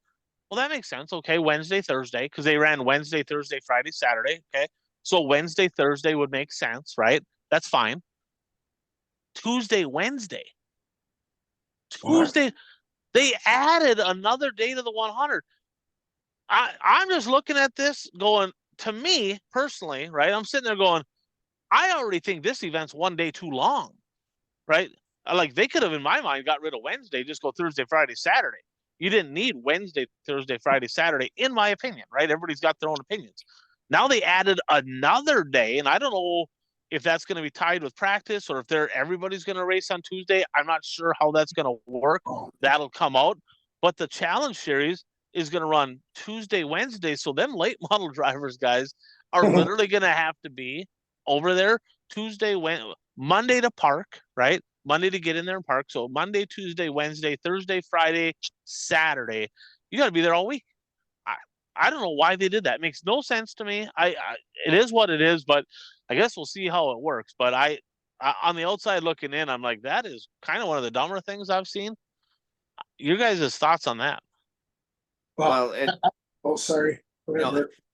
well, that makes sense. Okay, Wednesday, Thursday, because they ran Wednesday, Thursday, Friday, Saturday. Okay, so Wednesday, Thursday would make sense, right? That's fine. Tuesday, Wednesday. Tuesday, they added another day to the 100. I'm just looking at this going, to me personally, right? I'm sitting there going, I already think this event's one day too long, right? Like they could have, in my mind, got rid of Wednesday, just go Thursday, Friday, Saturday. You didn't need Wednesday, Thursday, Friday, Saturday, in my opinion, right? Everybody's got their own opinions. Now they added another day, and I don't know if that's going to be tied with practice or if everybody's going to race on Tuesday. I'm not sure how that's going to work. That'll come out. But the Challenge Series is going to run Tuesday, Wednesday. So them late model drivers, guys, are literally going to have to be over there Tuesday, Monday to park, right? Monday to get in there and park. So Monday, Tuesday, Wednesday, Thursday, Friday, Saturday. You got to be there all week. I don't know why they did that. It makes no sense to me. It is what it is, but I guess we'll see how it works. But I on the outside looking in, I'm like, that is kind of one of the dumber things I've seen. Your guys' thoughts on that? Well, oh, sorry.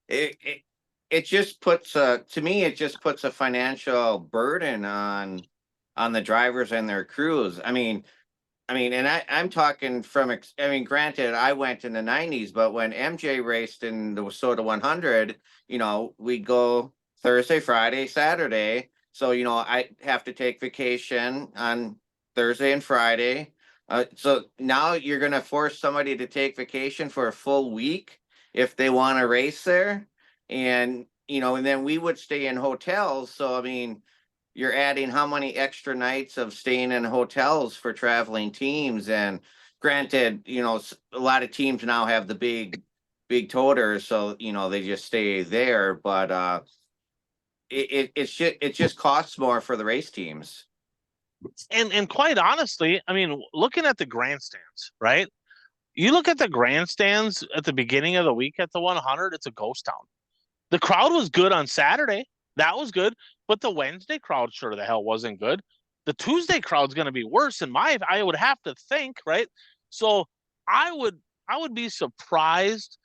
It just puts to me, it just puts a financial burden on the drivers and their crews. I mean, and I'm talking from, granted, I went in the 90s, but when MJ raced in the WISSOTA 100, we'd go Thursday, Friday, Saturday. So, I have to take vacation on Thursday and Friday. So now you're going to force somebody to take vacation for a full week if they want to race there. And, and then we would stay in hotels. So, you're adding how many extra nights of staying in hotels for traveling teams. And granted, a lot of teams now have the big toters, so they just stay there. But it just costs more for the race teams. And quite honestly, looking at the grandstands, right? You look at the grandstands at the beginning of the week at the 100, it's a ghost town. The crowd was good on Saturday. That was good. But the Wednesday crowd sure the hell wasn't good. The Tuesday crowd's going to be worse I would have to think, right? So I would be surprised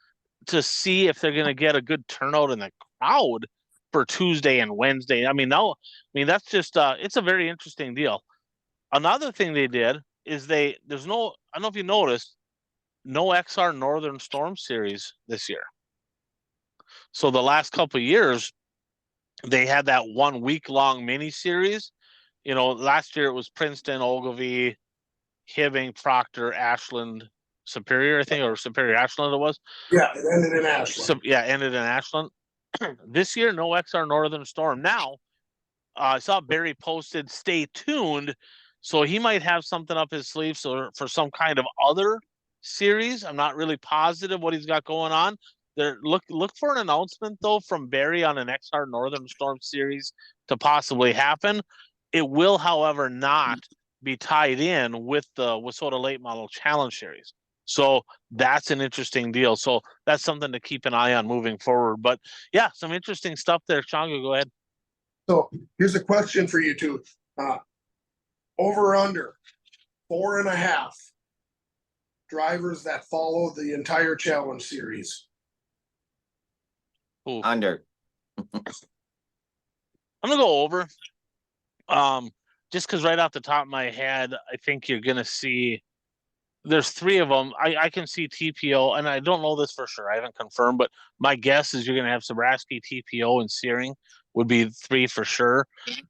to see if they're going to get a good turnout in the crowd for Tuesday and Wednesday. That's just it's a very interesting deal. Another thing they did is I don't know if you noticed, no XR Northern Storm Series this year. So the last couple of years, they had that 1 week long mini series. Last year it was Princeton, Ogilvie, Hibbing, Proctor, Ashland, Superior, I think, or Superior Ashland it was. Yeah, it ended in Ashland. Ended in Ashland. This year, no XR Northern Storm. Now, I saw Barry posted, stay tuned. So he might have something up his sleeve for some kind of other series. I'm not really positive what he's got going on. Look for an announcement though from Barry on an XR Northern Storm series to possibly happen. It will, however, not be tied in with the WISSOTA Late Model Challenge Series. So that's an interesting deal. So that's something to keep an eye on moving forward. But yeah, some interesting stuff there. Changa, go ahead. So here's a question for you two. Over under 4.5 drivers that follow the entire challenge series. Ooh. Under. I'm gonna go over. Just because right off the top of my head, I think you're gonna see there's 3 of them. I can see TPO, and I don't know this for sure. I haven't confirmed, but my guess is you're gonna have Sobraski, TPO, and Searing would be 3 for sure.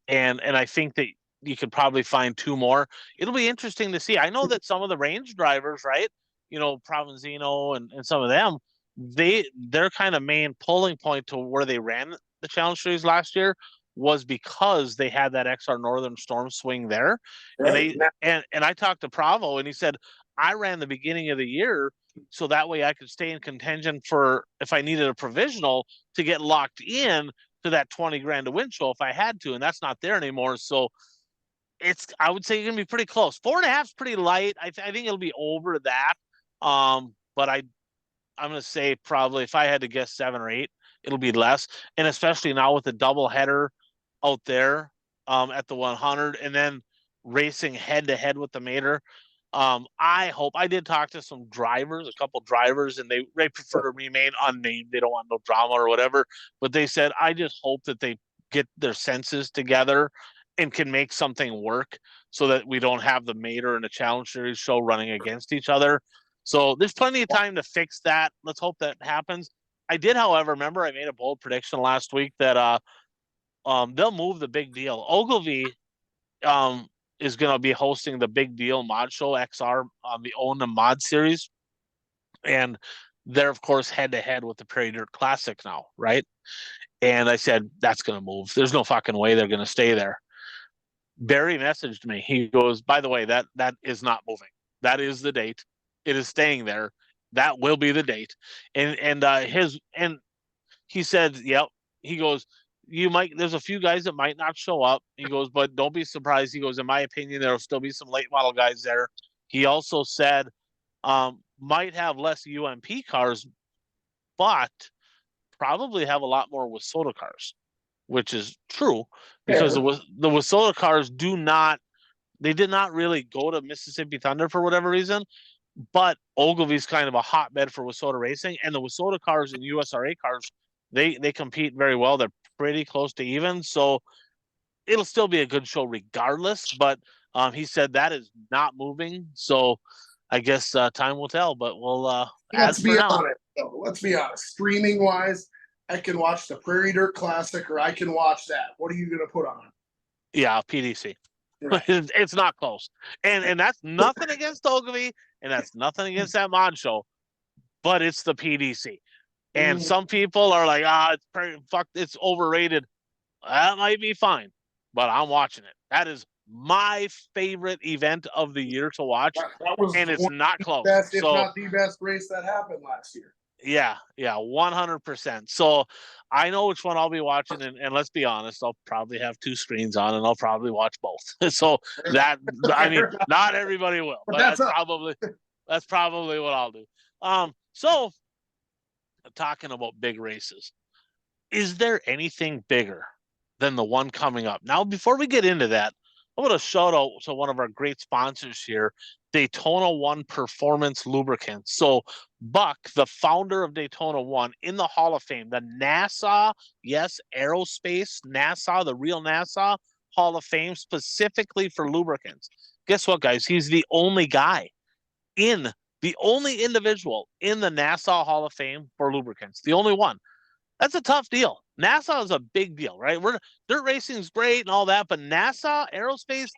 And I think that you could probably find 2 more. It'll be interesting to see. I know that some of the range drivers, right? Provenzino and some of them, their kind of main pulling point to where they ran the Challenge Series last year was because they had that XR Northern Storm swing there. Right. And I talked to Pravo, and he said, I ran the beginning of the year so that way I could stay in contention for if I needed a provisional to get locked in to that 20 grand to win show if I had to, and that's not there anymore. So I would say you're gonna be pretty close. 4.5 is pretty light. I think it'll be over that. But I'm gonna say probably if I had to guess 7 or 8, it'll be less. And especially now with the double header out there at the 100, and then racing head to head with the Mater. I did talk to some drivers, a couple drivers, and they prefer to remain unnamed. They don't want no drama or whatever. But they said, I just hope that they get their senses together and can make something work so that we don't have the Mater and the Challenge Series show running against each other. So there's plenty of time to fix that. Let's hope that happens. I did, however, remember I made a bold prediction last week that they'll move the big deal. Ogilvy is going to be hosting the Big Deal Mod Show XR on the Own the Mod series, and they're of course head to head with the Prairie Dirt Classic now, right? And I said that's going to move. There's no fucking way they're going to stay there. Barry messaged me. He goes, by the way, that is not moving. That is the date. It is staying there. That will be the date. And he said, yep. He goes, there's a few guys that might not show up. He goes, but don't be surprised. He goes, in my opinion, there'll still be some late model guys there. He also said, might have less UMP cars, but probably have a lot more WISSOTA cars, which is true because the WISSOTA cars did not really go to Mississippi Thunder for whatever reason. But Ogilvy's kind of a hotbed for WISSOTA racing, and the WISSOTA cars and USRA cars, they compete very well. They're pretty close to even, so it'll still be a good show regardless. But he said that is not moving, so I guess time will tell. But we'll let's be honest. Let's be honest. Streaming wise, I can watch the Prairie Dirt Classic, or I can watch that. What are you going to put on? Yeah, PDC. Right. It's not close, and that's nothing against Ogilvy, and that's nothing against that mod show, but it's the PDC. And some people are like, it's overrated. That might be fine, but I'm watching it. That is my favorite event of the year to watch, and it's not close. Best, if not the best race that happened last year. Yeah, 100%. So I know which one I'll be watching, and let's be honest, I'll probably have two screens on, and I'll probably watch both. So that, I mean, not everybody will, but that's probably what I'll do. So talking about big races, is there anything bigger than the one coming up? Now, before we get into that, I want to shout out to one of our great sponsors here, Daytona 1 Performance Lubricants. So Buck, the founder of Daytona 1, in the Hall of Fame, the NASA, yes, aerospace, NASA, the real NASA Hall of Fame, specifically for lubricants. Guess what, guys? He's the only individual in the NASA Hall of Fame for lubricants. The only one. That's a tough deal. NASA is a big deal, right? Dirt racing is great and all that, but NASA aerospace,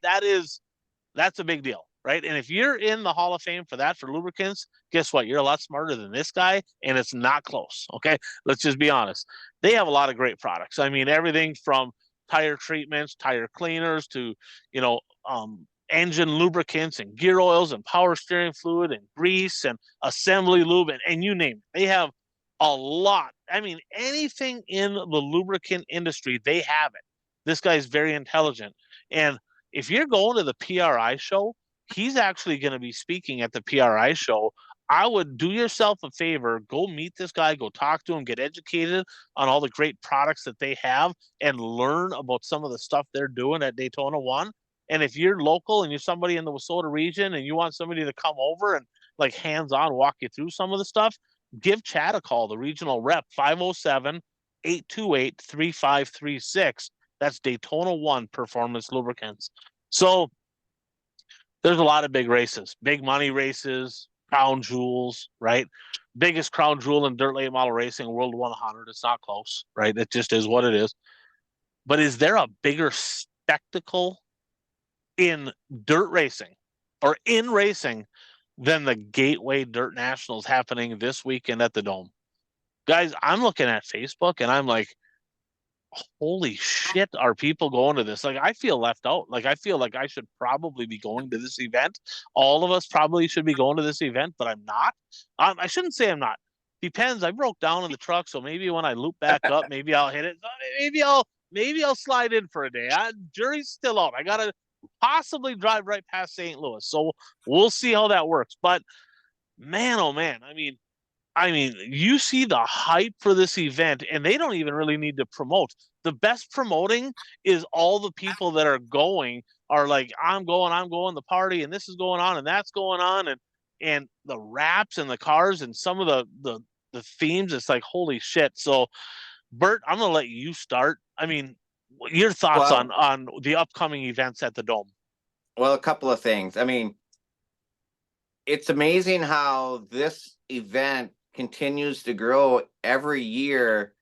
that's a big deal, right? And if you're in the Hall of Fame for lubricants, guess what? You're a lot smarter than this guy, and it's not close. Okay, let's just be honest. They have a lot of great products. I mean, everything from tire treatments, tire cleaners to engine lubricants and gear oils and power steering fluid and grease and assembly lube and you name it. They have a lot. I mean, anything in the lubricant industry, they have it. This guy's very intelligent. And if you're going to the PRI show, he's actually going to be speaking at the PRI show. I would do yourself a favor, go meet this guy, go talk to him, get educated on all the great products that they have and learn about some of the stuff they're doing at Daytona 1. And if you're local and you're somebody in the WISSOTA region and you want somebody to come over and like hands-on walk you through some of the stuff, give Chad a call, the regional rep, 507-828-3536. That's Daytona 1 Performance Lubricants. So there's a lot of big races, big money races, crown jewels, right? Biggest crown jewel in dirt late model racing, World 100. It's not close, right? It just is what it is. But is there a bigger spectacle in dirt racing or in racing than the Gateway Dirt Nationals happening this weekend at the Dome? Guys, I'm looking at Facebook and I'm like, holy shit, are people going to this? Like, I feel left out. Like, I feel like I should probably be going to this event. All of us probably should be going to this event, but I'm not. I shouldn't say I'm not. Depends. I broke down in the truck, so maybe when I loop back up, maybe I'll hit it. Maybe I'll slide in for a day. Jury's still out. I gotta possibly drive right past St. Louis, so we'll see how that works. But man, oh man, I mean, you see the hype for this event, and they don't even really need to promote. The best promoting is all the people that are going are like, I'm going the party, and this is going on, and that's going on, and the wraps and the cars and some of the themes. It's like, holy shit. So, Bert, I'm gonna let you start. I mean, your thoughts on the upcoming events at the Dome? Well, a couple of things. I mean, it's amazing how this event continues to grow every year.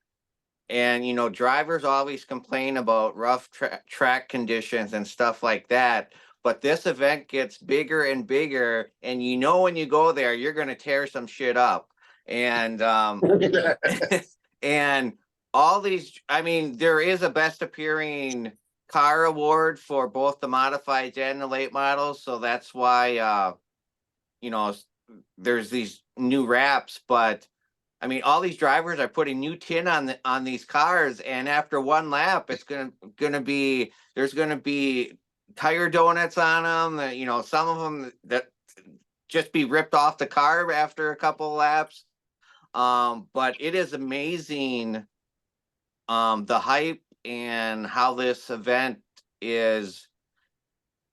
And, you know, drivers always complain about rough track conditions and stuff like that. But this event gets bigger and bigger. And you know, when you go there, you're going to tear some shit up. And, and all these, I mean, there is a best appearing car award for both the modifieds and the late models. So that's why, you know, there's these new wraps. But I mean, all these drivers are putting new tin on these cars, and after one lap, it's gonna be there's gonna be tire donuts on them. You know, some of them that just be ripped off the car after a couple of laps. But it is amazing, the hype and how this event is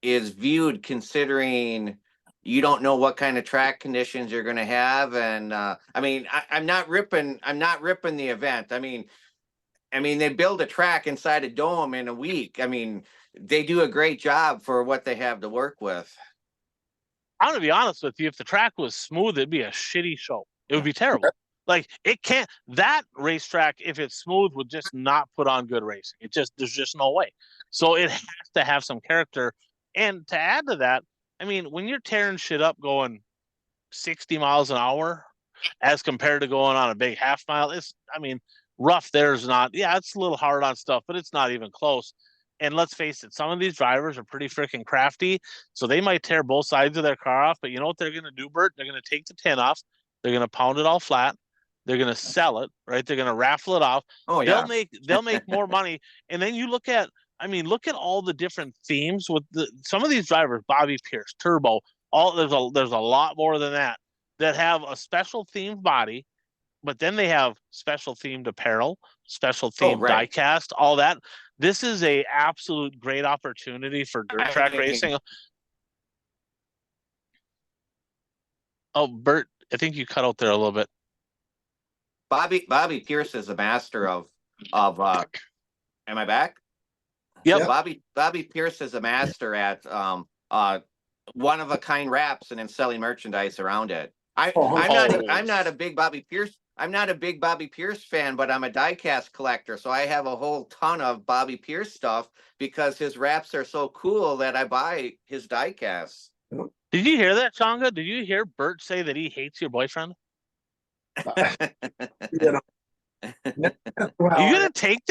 viewed, considering you don't know what kind of track conditions you're going to have. And I mean, I'm not ripping the event. I mean, they build a track inside a dome in a week. I mean, they do a great job for what they have to work with. I'm gonna be honest with you. If the track was smooth, it'd be a shitty show. It would be terrible. Like, it can't, that racetrack, if it's smooth, would just not put on good racing. There's just no way. So it has to have some character. And to add to that, I mean, when you're tearing shit up going 60 miles an hour as compared to going on a big half mile, I mean, rough there's not, yeah, it's a little hard on stuff, but it's not even close. And let's face it, some of these drivers are pretty freaking crafty. So they might tear both sides of their car off, but you know what they're going to do, Bert? They're going to take the tin off. They're going to pound it all flat. They're going to sell it, right? They're going to raffle it off. Oh yeah, they'll make more money. And then you look at all the different themes with some of these drivers, Bobby Pierce, Turbo, there's a lot more than that have a special themed body, but then they have special themed apparel, special themed die cast, all that. This is a absolute great opportunity for dirt track racing. Oh, Bert, I think you cut out there a little bit. Bobby Pierce is a master of am I back? Yep. Bobby Pierce is a master at one of a kind wraps and then selling merchandise around it. I'm not a big Bobby Pierce fan, but I'm a diecast collector, so I have a whole ton of Bobby Pierce stuff because his wraps are so cool that I buy his diecasts. Did you hear that, Changa? Did you hear Bert say that he hates your boyfriend? You know. Well, You gonna take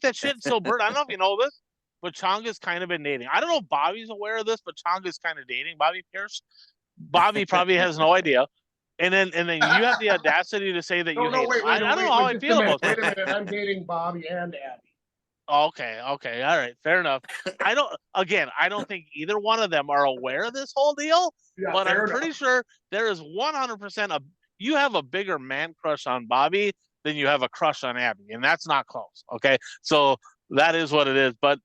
that shit? So, Bert, I don't know if you know this, but Changa's kind of been dating. I don't know if Bobby's aware of this, but Changa's kind of dating Bobby Pierce. Bobby probably has no idea. And then you have the audacity to say that you hate him. I don't know how I feel about that. Wait a minute, I'm dating Bobby and Abby. Okay, all right, fair enough. I don't think either one of them are aware of this whole deal, Yeah, but I'm pretty sure there is 100% you have a bigger man crush on Bobby than you have a crush on Abby, and that's not close. Okay, so that is what it is. But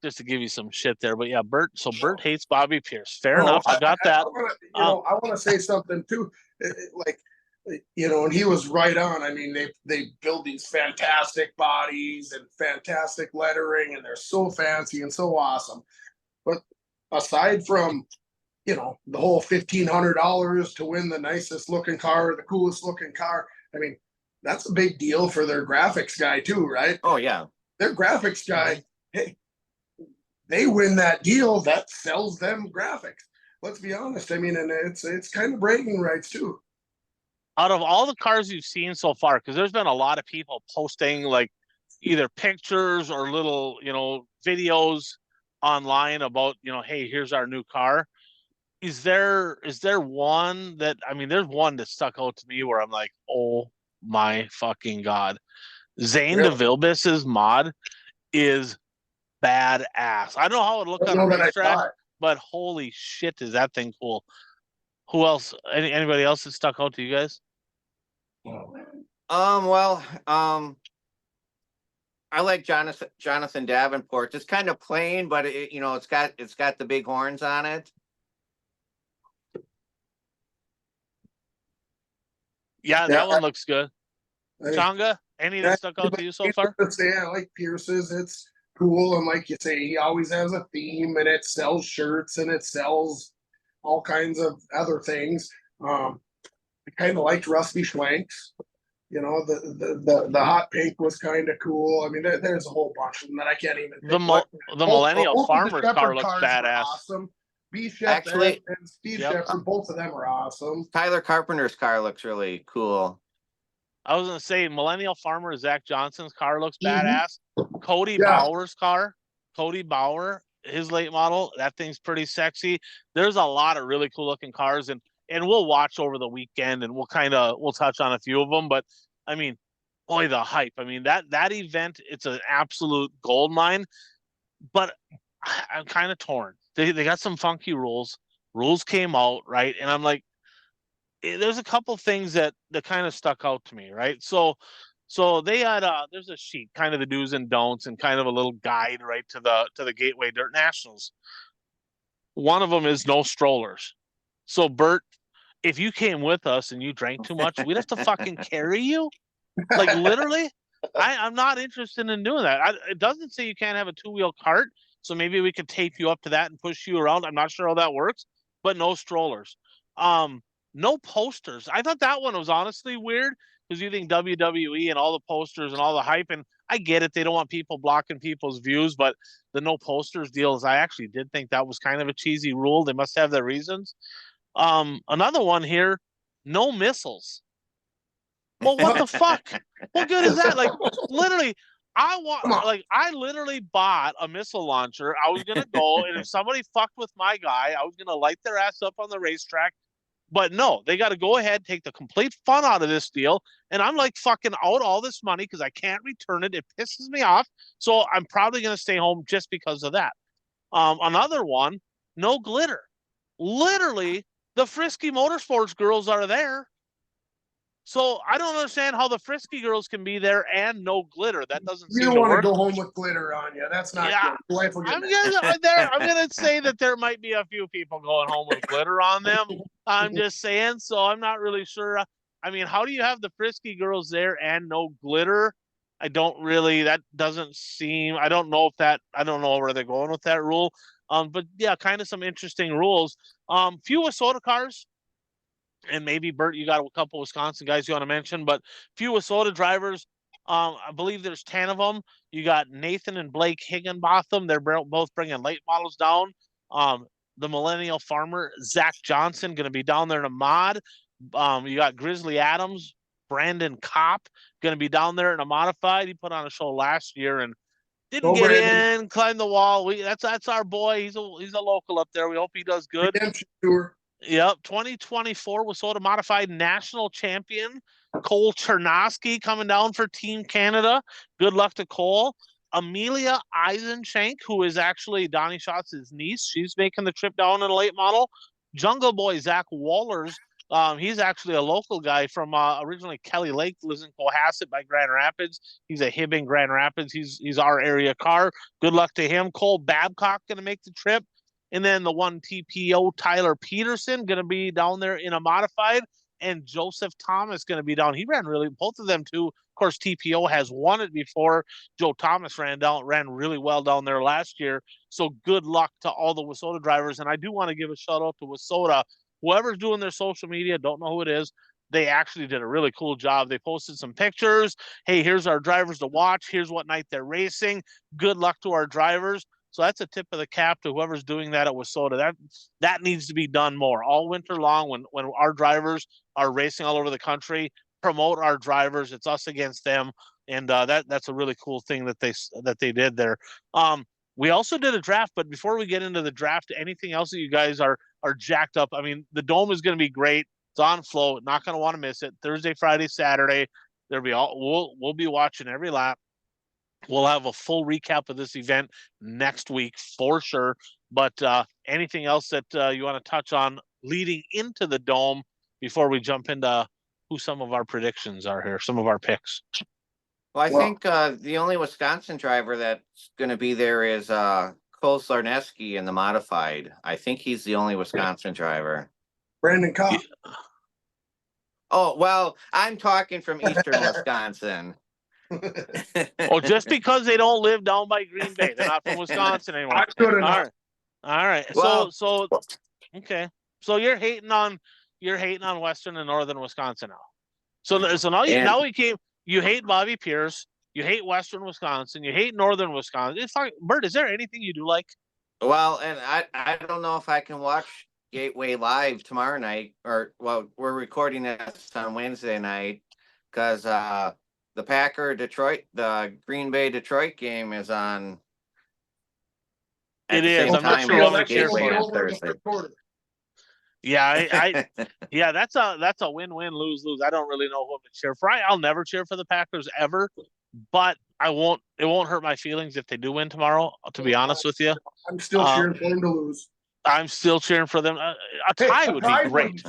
just to give you some shit there, but yeah, Bert hates Bobby Pierce. Fair enough, I got that. I want to say something too, like, you know, and he was right on. I mean, they build these fantastic bodies and fantastic lettering, and they're so fancy and so awesome. But aside from, you know, the whole $1,500 to win the nicest looking car or the coolest looking car, I mean, that's a big deal for their graphics guy too, right? Oh yeah, their graphics guy, hey, they win that deal, that sells them graphics. Let's be honest. I mean, and it's kind of bragging rights too. Out of all the cars you've seen so far, because there's been a lot of people posting like either pictures or little, you know, videos online about, you know, hey, here's our new car. Is there one that, I mean, there's one that stuck out to me where I'm like, oh my fucking God. Zane DeVilbiss' mod is badass. I don't know how it looked on a racetrack, but holy shit, is that thing cool. Who else? Anybody else that stuck out to you guys? Well, I like Jonathan Davenport. It's kind of plain, but you know, it's got the big horns on it. Yeah, that one looks good. Changa, any that stuck out to you so far? Yeah, I like Pierce's. It's cool, and like you say, he always has a theme, and it sells shirts, and it sells all kinds of other things. I kind of liked Rusty Schwanks. You know, the hot pink was kind of cool. I mean, there's a whole bunch of them that I can't even think. The Millennial Both of the Farmer's car Shepherd looks cars were badass. awesome. B Shep Actually- and Steve Yep. Shepherd, both of them are awesome. Tyler Carpenter's car looks really cool. I was gonna say Millennial Farmer Zach Johnson's car looks Mhm. badass. Cody Yeah. Bauer's car, Cody Bauer, his late model, that thing's pretty sexy. There's a lot of really cool looking cars, and we'll watch over the weekend, and we'll touch on a few of them. But I mean, boy, the hype. I mean, that event, it's an absolute gold mine. But I'm kind of torn. They got some funky rules. Rules came out, right? And I'm like, there's a couple things that kind of stuck out to me, right? So they had there's a sheet, kind of the do's and don'ts, and kind of a little guide, right, to the Gateway Dirt Nationals. One of them is no strollers. So Bert, if you came with us and you drank too much, we'd have to fucking carry you. Like literally, I'm not interested in doing that. It doesn't say you can't have a two-wheel cart, so maybe we could tape you up to that and push you around. I'm not sure how that works, but no strollers. No posters. I thought that one was honestly weird because you think WWE and all the posters and all the hype, and I get it. They don't want people blocking people's views, but the no posters deal is, I actually did think that was kind of a cheesy rule. They must have their reasons. Another one here, no missiles. Well, what the fuck? What good is that? Like, literally, I literally bought a missile launcher. I was gonna go, and if somebody fucked with my guy, I was gonna light their ass up on the racetrack. But no, they got to go ahead, take the complete fun out of this deal, and I'm like fucking out all this money because I can't return it. It pisses me off, so I'm probably gonna stay home just because of that. Another one, no glitter. Literally, the Frisky Motorsports girls are there. So I don't understand how the Frisky girls can be there and no glitter. That doesn't You seem don't to want to work. go home with glitter on you. That's not Yeah. good. Life will get I'm gonna say that there might be a few people going home with glitter on them. I'm just saying. So I'm not really sure. I mean, how do you have the Frisky girls there and no glitter? I don't really. That doesn't seem. I don't know where they're going with that rule. But yeah, kind of some interesting rules. Few WISSOTA cars. And maybe Bert, you got a couple Wisconsin guys you want to mention, but few WISSOTA drivers. I believe there's 10 of them. You got Nathan and Blake Higginbotham. They're both bringing late models down. The Millennial Farmer, Zach Johnson, going to be down there in a mod. You got Grizzly Adams, Brandon Kopp, going to be down there in a modified. He put on a show last year and didn't get in, climbed the wall. That's our boy. He's a local up there. We hope he does good. Redemption tour. Yep, 2024 WISSOTA Modified National Champion Cole Chernosky coming down for Team Canada. Good luck to Cole. Amelia Eisenshank, who is actually Donnie Schatz's niece, she's making the trip down in a late model. Jungle Boy Zach Wallers, he's actually a local guy from originally Kelly Lake, lives in Cohasset by Grand Rapids. He's a Hibbing Grand Rapids. He's our area car. Good luck to him. Cole Babcock going to make the trip. And then the one TPO, Tyler Peterson, going to be down there in a modified. And Joseph Thomas going to be down. He ran both of them too. Of course, TPO has won it before. Joe Thomas ran really well down there last year. So good luck to all the WISSOTA drivers. And I do want to give a shout out to WISSOTA. Whoever's doing their social media, don't know who it is. They actually did a really cool job. They posted some pictures. Hey, here's our drivers to watch. Here's what night they're racing. Good luck to our drivers. So that's a tip of the cap to whoever's doing that at WISSOTA. That needs to be done more all winter long. When our drivers are racing all over the country, promote our drivers. It's us against them, and that's a really cool thing that they did there. We also did a draft, but before we get into the draft, anything else that you guys are jacked up? I mean, the Dome is going to be great. It's on flow. Not going to want to miss it. Thursday, Friday, Saturday. We'll be watching every lap. We'll have a full recap of this event next week for sure. But anything else that you want to touch on leading into the Dome before we jump into who some of our predictions are here, some of our picks? Well, I think the only Wisconsin driver that's going to be there is Cole Sarneski in the modified. I think he's the only Wisconsin driver. Brandon Kopp. Oh, well, I'm talking from Eastern Wisconsin. Oh, just because they don't live down by Green Bay, they're not from Wisconsin anymore. All right. Well, so okay. So you're hating on Western and Northern Wisconsin now. So And- now we came. You hate Bobby Pierce. You hate Western Wisconsin. You hate Northern Wisconsin. It's like, Bert, is there anything you do like? Well, and I don't know if I can watch Gateway live tomorrow night, or well, we're recording this on Wednesday night because the Green Bay Detroit game is on at It the is. same I'm not time sure as what the to cheer Gateway for. on Thursday. Yeah, yeah, that's a win-win, lose-lose. I don't really know who to cheer for. I'll never cheer for the Packers ever, but it won't hurt my feelings if they do win tomorrow, to be honest with you. I'm still cheering for them to lose. I'm still cheering for them. A tie would be great.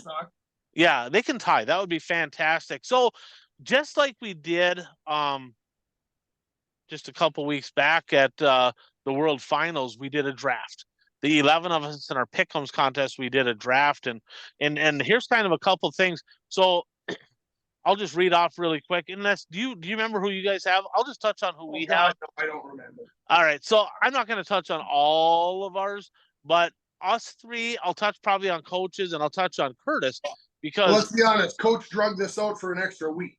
Yeah, they can tie. That would be fantastic. So just like we did just a couple weeks back at the World Finals, we did a draft. The 11 of us in our Pick'ems contest, we did a draft, and here's kind of a couple things. So I'll just read off really quick. Unless do you remember who you guys have? I'll just touch on who we have. I don't remember. All right, so I'm not going to touch on all of ours, but us three, I'll touch probably on coaches, and I'll touch on Curtis because let's be honest, Coach drugged this out for an extra week.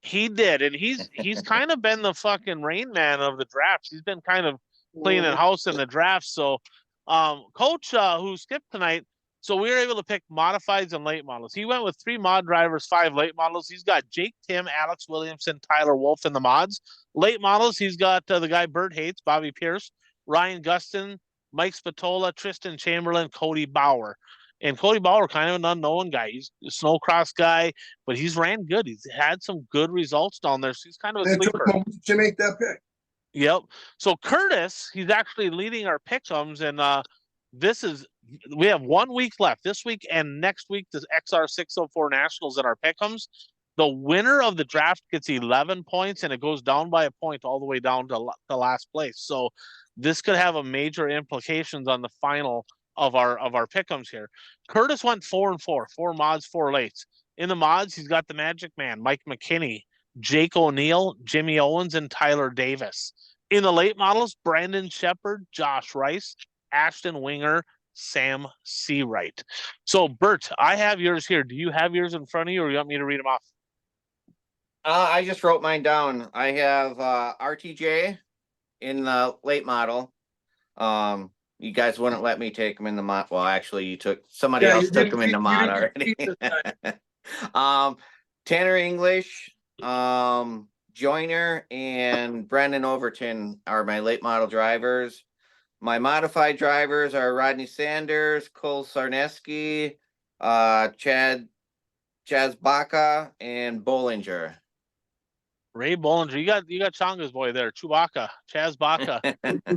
He did, and he's kind of been the fucking rain man of the drafts. He's been kind of cleaning house in the draft. So Coach who skipped tonight, so we were able to pick modifieds and late models. He went with 3 mod drivers, 5 late models. He's got Jake Tim, Alex Williamson, Tyler Wolf in the mods. Late models, he's got the guy Bert hates, Bobby Pierce, Ryan Gustin, Mike Spatola, Tristan Chamberlain, Cody Bauer. And Cody Bauer, kind of an unknown guy. He's a snowcross guy, but he's ran good. He's had some good results down there. So he's kind of a sleeper. It took to make that pick. Yep. So Curtis, he's actually leading our pick'ems, and we have 1 week left. This week and next week, the XR 604 Nationals in our pick'ems. The winner of the draft gets 11 points, and it goes down by a point all the way down to last place. So this could have a major implications on the final of our pick'ems here. Curtis went 4-4, 4 mods, 4 lates. In the mods, he's got the Magic Man, Mike McKinney, Jake O'Neill, Jimmy Owens, and Tyler Davis. In the late models, Brandon Shepard, Josh Rice, Ashton Winger, Sam Seawright. So, Bert, I have yours here. Do you have yours in front of you, or you want me to read them off? I just wrote mine down. I have RTJ in the late model. You guys wouldn't let me take them in the mod. Well, actually, somebody else took them in the mod already. Tanner English, Joyner, and Brendan Overton are my late model drivers. My modified drivers are Rodney Sanders, Cole Sarneski, Chaz Baca, and Bollinger. Ray Bollinger, you got Chonga's boy there, Chewbacca, Chaz Baca.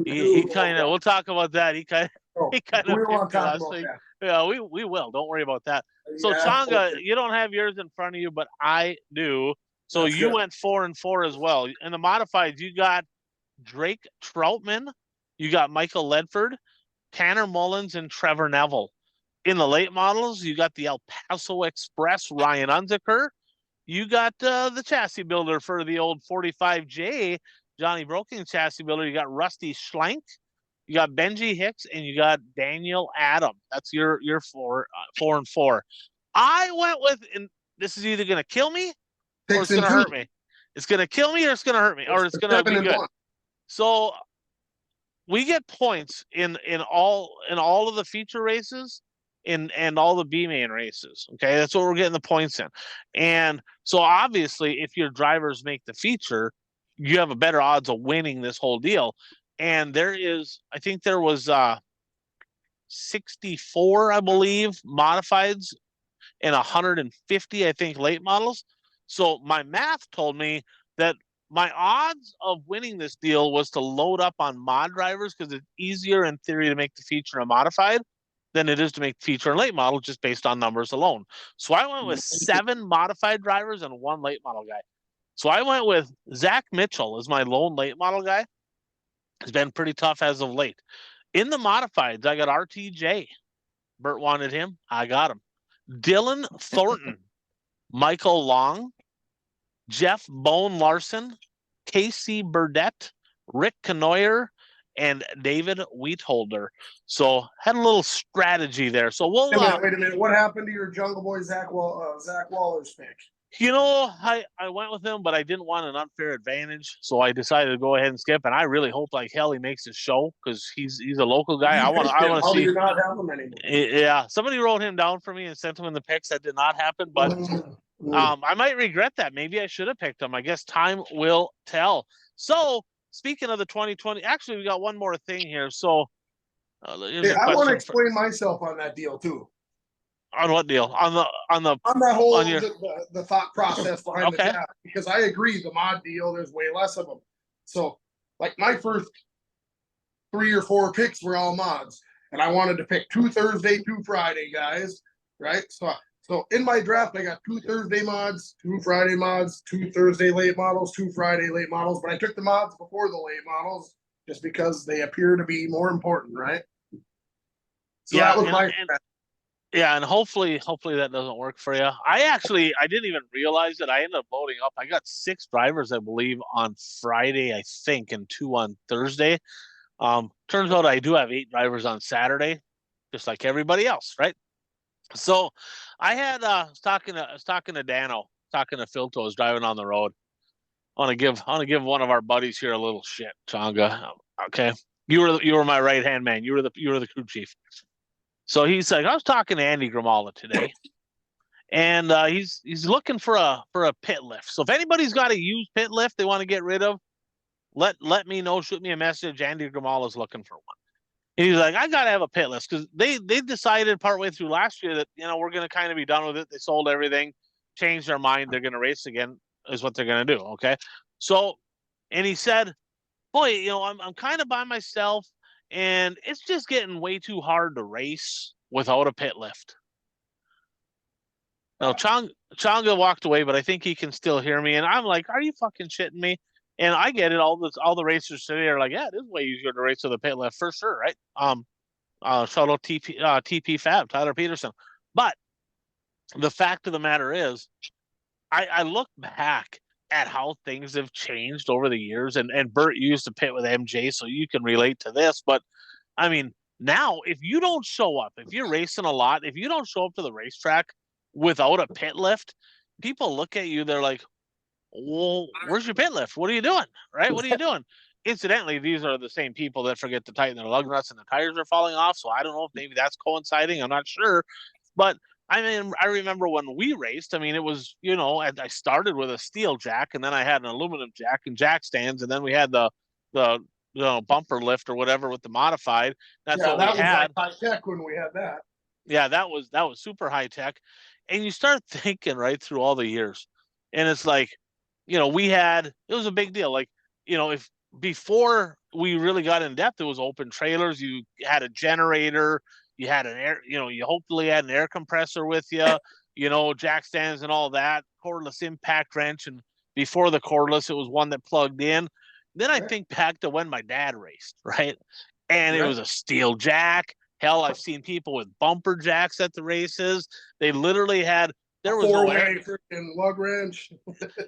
he kind of. We'll talk about that. He kind of. We won't talk about that. Yeah, we will. Don't worry about that. So Chonga, you don't have yours in front of you, but I do. So That's you good. went 4-4 as well. In the modifieds, you got Drake Troutman, you got Michael Ledford, Tanner Mullins, and Trevor Neville. In the late models, you got the El Paso Express, Ryan Unziker. You got the chassis builder for the old 45J, Johnny Broking chassis builder. You got Rusty Schlenk, you got Benji Hicks, and you got Daniel Adam. That's your 4-4. I went with, and this is either going to kill me or it's going to hurt me. It's going to kill me or it's going to hurt me, or it's going to be good. So we get points in all of the feature races and all the B main races. Okay, that's what we're getting the points in. And so obviously, if your drivers make the feature, you have a better odds of winning this whole deal. And I think there was 64, I believe, modifieds and 150, I think, late models. So my math told me that my odds of winning this deal was to load up on mod drivers, because it's easier in theory to make the feature a modified than it is to make the feature and late model, just based on numbers alone. So I went with 7 modified drivers and 1 late model guy. So I went with Zach Mitchell as my lone late model guy. It's been pretty tough as of late. In the modifieds, I got RTJ. Bert wanted him. I got him. Dylan Thornton, Michael Long, Jeff Bone Larson, Casey Burdett, Rick Canoyer, and David Wheatholder. So had a little strategy there. So we'll wait a minute. What happened to your Jungle Boy Zach Waller's pick? You know, I went with him, but I didn't want an unfair advantage, so I decided to go ahead and skip. And I really hope like hell he makes his show because he's a local guy. I want to How do see. you not have them anymore? Yeah, somebody wrote him down for me and sent him in the picks. That did not happen, but I might regret that. Maybe I should have picked him. I guess time will tell. So speaking of the 2020, actually we got one more thing here. So here's Hey, a I want to question explain myself on that deal too. on what deal? On That whole on your the thought process behind the okay. draft, because I agree the mod deal, there's way less of them. So like my first 3 or 4 picks were all mods, and I wanted to pick 2 Thursday, 2 Friday guys, right? So in my draft, I got 2 Thursday mods, 2 Friday mods, 2 Thursday late models, 2 Friday late models. But I took the mods before the late models just because they appear to be more important, right? So Yeah, that was my yeah, and hopefully that doesn't work for you. I didn't even realize it. I ended up loading up. I got 6 drivers, I believe, on Friday, I think, and 2 on Thursday. Turns out I do have 8 drivers on Saturday, just like everybody else, right? So I had I was talking to Dano, talking to Philto, I was driving on the road. I want to give one of our buddies here a little shit, Changa. Okay. You were my right hand man. You were the crew chief. So he's like, I was talking to Andy Gramala today, and he's looking for a pit lift. So if anybody's got a used pit lift they want to get rid of, let me know. Shoot me a message. Andy Gramala is looking for one. And he's like, I gotta have a pit list because they decided partway through last year that we're gonna kind of be done with it. They sold everything, changed their mind. They're gonna race again, is what they're gonna do. Okay, so and he said, boy, I'm kind of by myself, and it's just getting way too hard to race without a pit lift. Now, Changa walked away, but I think he can still hear me. And I'm like, are you fucking shitting me? And I get it. All the racers today are like, yeah, it is way easier to race with a pit lift for sure, right? Shout out TP Fab, Tyler Peterson. But the fact of the matter is, I look back at how things have changed over the years, and Bert used to pit with MJ, so you can relate to this. But I mean, now if you don't show up, if you're racing a lot, if you don't show up to the racetrack without a pit lift, people look at you, they're like, well, where's your pit lift? What are you doing? Right? What are you doing? Incidentally, these are the same people that forget to tighten their lug nuts and the tires are falling off. So I don't know if maybe that's coinciding. I'm not sure. But I mean, I remember when we raced, I mean, it was, I started with a steel jack and then I had an aluminum jack and jack stands. And then we had the bumper lift or whatever with the modified. That's what we had. Like high tech when we had that. Yeah, that was super high tech. And you start thinking right through all the years. And it's like, it was a big deal. Like, if before we really got in depth, it was open trailers. You had a generator, you had an air, you hopefully had an air compressor with you, jack stands and all that, cordless impact wrench. And before the cordless, it was one that plugged in. Then I think back to when my dad raced, right? And it was a steel jack. Hell, I've seen people with bumper jacks at the races. They literally had there was no air. Freaking lug wrench.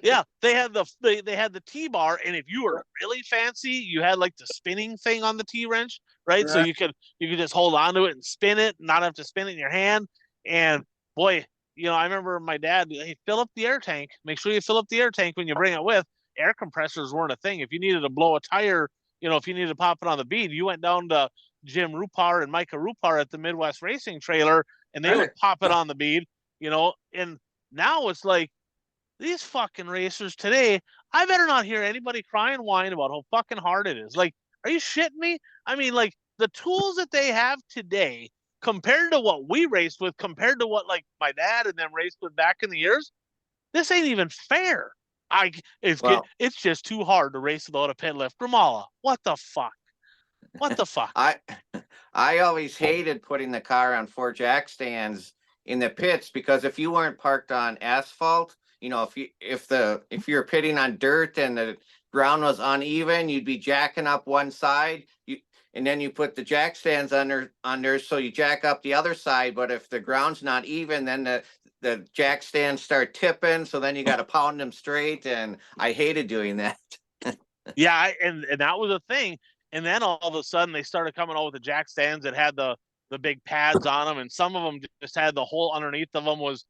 Yeah, they had the T-bar, and if you were really fancy, you had like the spinning thing on the T-wrench, right? So you could just hold on to it and spin it, not have to spin it in your hand. And boy, I remember my dad, hey, fill up the air tank. Make sure you fill up the air tank when you bring it with. Air compressors weren't a thing. If you needed to blow a tire, if you needed to pop it on the bead, you went down to Jim Rupar and Micah Rupar at the Midwest Racing Trailer, and they would pop it on the bead, and now it's like these fucking racers today, I better not hear anybody cry and whine about how fucking hard it is. Like, are you shitting me? I mean, like, the tools that they have today compared to what we raced with, compared to what, like, my dad and them raced with back in the years, this ain't even fair. It's just too hard to race without a pit lift. Gramala, what the fuck? What the fuck? I always hated putting the car on 4 jack stands in the pits because if you weren't parked on asphalt, if you're pitting on dirt and the ground was uneven, you'd be jacking up one side. And then you put the jack stands under, so you jack up the other side. But if the ground's not even, then the jack stands start tipping. So then you got to pound them straight. And I hated doing that. Yeah, and that was a thing. And then all of a sudden they started coming out with the jack stands that had the the big pads on them, and some of them just had the whole underneath of them was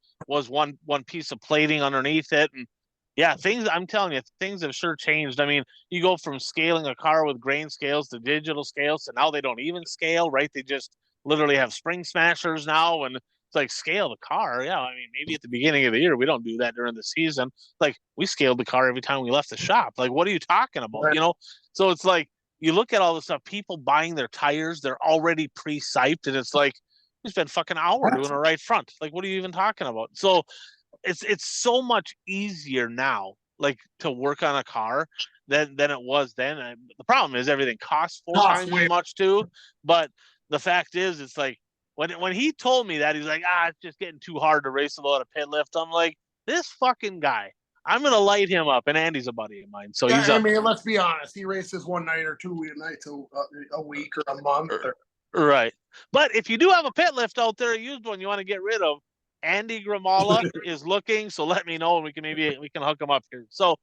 one piece of plating underneath it. And yeah, I'm telling you, things have sure changed. I mean, you go from scaling a car with grain scales to digital scales, to now they don't even scale, right? They just literally have spring smashers now, and it's like, scale the car. Yeah, I mean, maybe at the beginning of the year, we don't do that during the season. Like, we scaled the car every time we left the shop. Like, what are you talking about? Right. You know? So it's like, you look at all this stuff, people buying their tires, they're already pre-siped, and it's like, we spent fucking an hour doing a right front. Like, what are you even talking about? So it's so much easier now, like, to work on a car than it was then. And the problem is everything costs four times as much too. But the fact is, it's like, when he told me that, he's like, it's just getting too hard to race a load of pit lift. I'm like, this fucking guy, I'm gonna light him up. And Andy's a buddy of mine, so Yeah, he's I mean, let's be honest. He races one night or 2 nights a week or a month. right. But if you do have a pit lift out there, a used one you want to get rid of, Andy Gramala is looking, so let me know, and we can hook him up here. So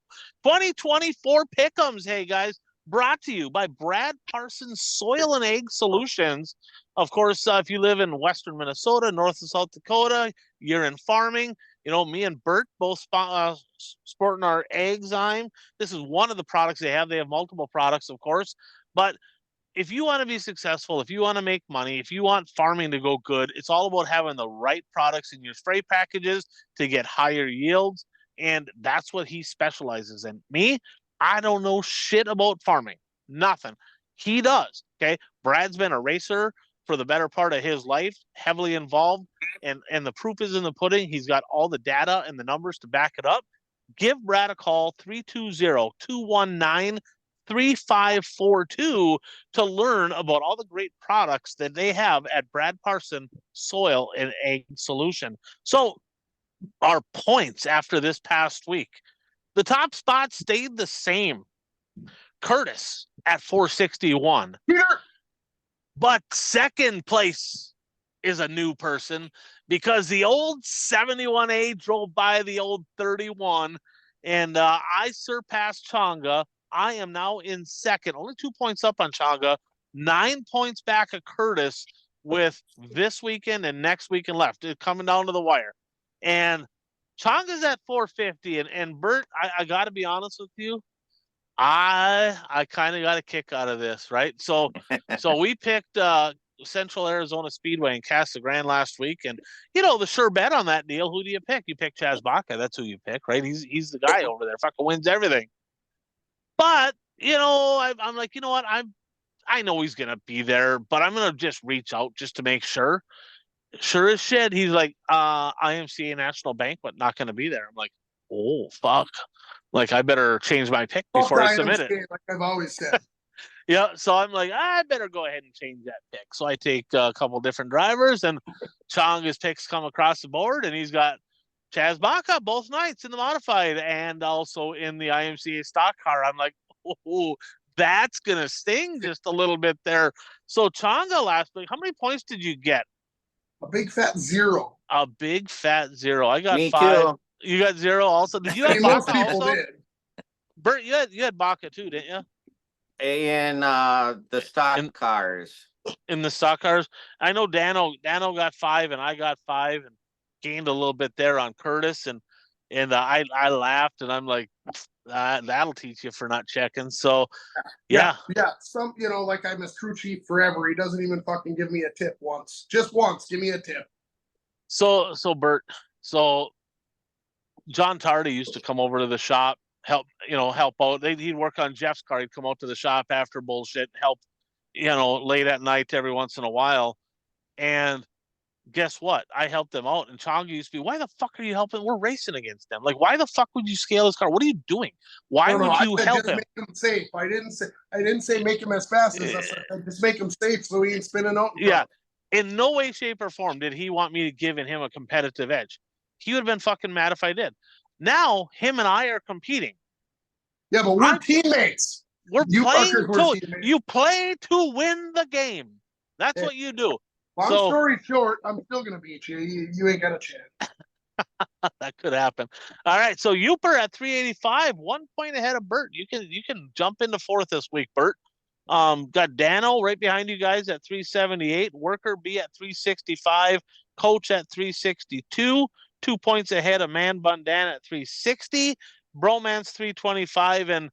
2024 pick'ems, hey guys, brought to you by Brad Parsons Soil and Egg Solutions. Of course, if you live in Western Minnesota, North and South Dakota, you're in farming. You know, me and Bert both sporting our Agzyme. This is one of the products they have. They have multiple products, of course, but if you want to be successful, if you want to make money, if you want farming to go good, it's all about having the right products in your spray packages to get higher yields. And that's what he specializes in. Me, I don't know shit about farming. Nothing. He does. Okay. Brad's been a racer for the better part of his life, heavily involved. And the proof is in the pudding. He's got all the data and the numbers to back it up. Give Brad a call, 320-219 3542 to learn about all the great products that they have at Brad Parson Soil and Egg Solution. So our points after this past week, the top spot stayed the same. Curtis at 461. Peter! But second place is a new person, because the old 71A drove by the old 31, and I surpassed Changa. I am now in second, only 2 points up on Changa, 9 points back of Curtis with this weekend and next weekend left. It's coming down to the wire. And Changa's at 450. And Bert, I got to be honest with you, I kind of got a kick out of this, right? So we picked Central Arizona Speedway in Casa Grande last week, and the sure bet on that deal. Who do you pick? You pick Chaz Baca. That's who you pick, right? He's the guy over there. Fucking wins everything. But I'm like, you know what? I know he's gonna be there, but I'm gonna just reach out just to make sure. Sure as shit, he's like, IMCA National Banquet, not gonna be there. I'm like, oh fuck. Like, I better change my pick before I submit it. Like I've always said. Yeah, so I'm like, I better go ahead and change that pick. So I take a couple different drivers, and Changa's picks come across the board, and he's got Chaz Baca both nights in the modified and also in the IMCA stock car. I'm like, oh, that's going to sting just a little bit there. So Changa last week, how many points did you get? A big fat 0. A big fat 0. I got Me 5. too. You got 0 also? Did you have Most Baca people also? did. Bert, you had Baca too, didn't you? In the stock cars. In the stock cars, I know Dano got 5 and I got 5 and gained a little bit there on Curtis, and I laughed, and I'm like, that'll teach you for not checking. So yeah. Some like I'm his crew chief forever. He doesn't even fucking give me a tip once. Just once, give me a tip. So Bert, John Tardy used to come over to the shop, help out. He'd work on Jeff's car. He'd come out to the shop after bullshit, help, late at night every once in a while. And guess what? I helped them out. And Changa used to be, why the fuck are you helping? We're racing against them. Like, why the fuck would you scale this car? What are you doing? Why would you help him? Make him safe. I didn't say make him as fast as us. I just make him safe so he ain't spinning out. Yeah. In no way, shape, or form did he want me to give him a competitive edge. He would have been fucking mad if I did. Now, him and I are competing. Yeah, but we're teammates. You play to win the game. That's what you do. Long story short, I'm still going to beat you. You ain't got a chance. That could happen. All right, so Uper at 385, 1 point ahead of Bert. You can jump into fourth this week, Bert. Got Dano right behind you guys at 378. Worker B at 365. Coach at 362. 2 points ahead of Man Bun Dan at 360. Bromance 325 and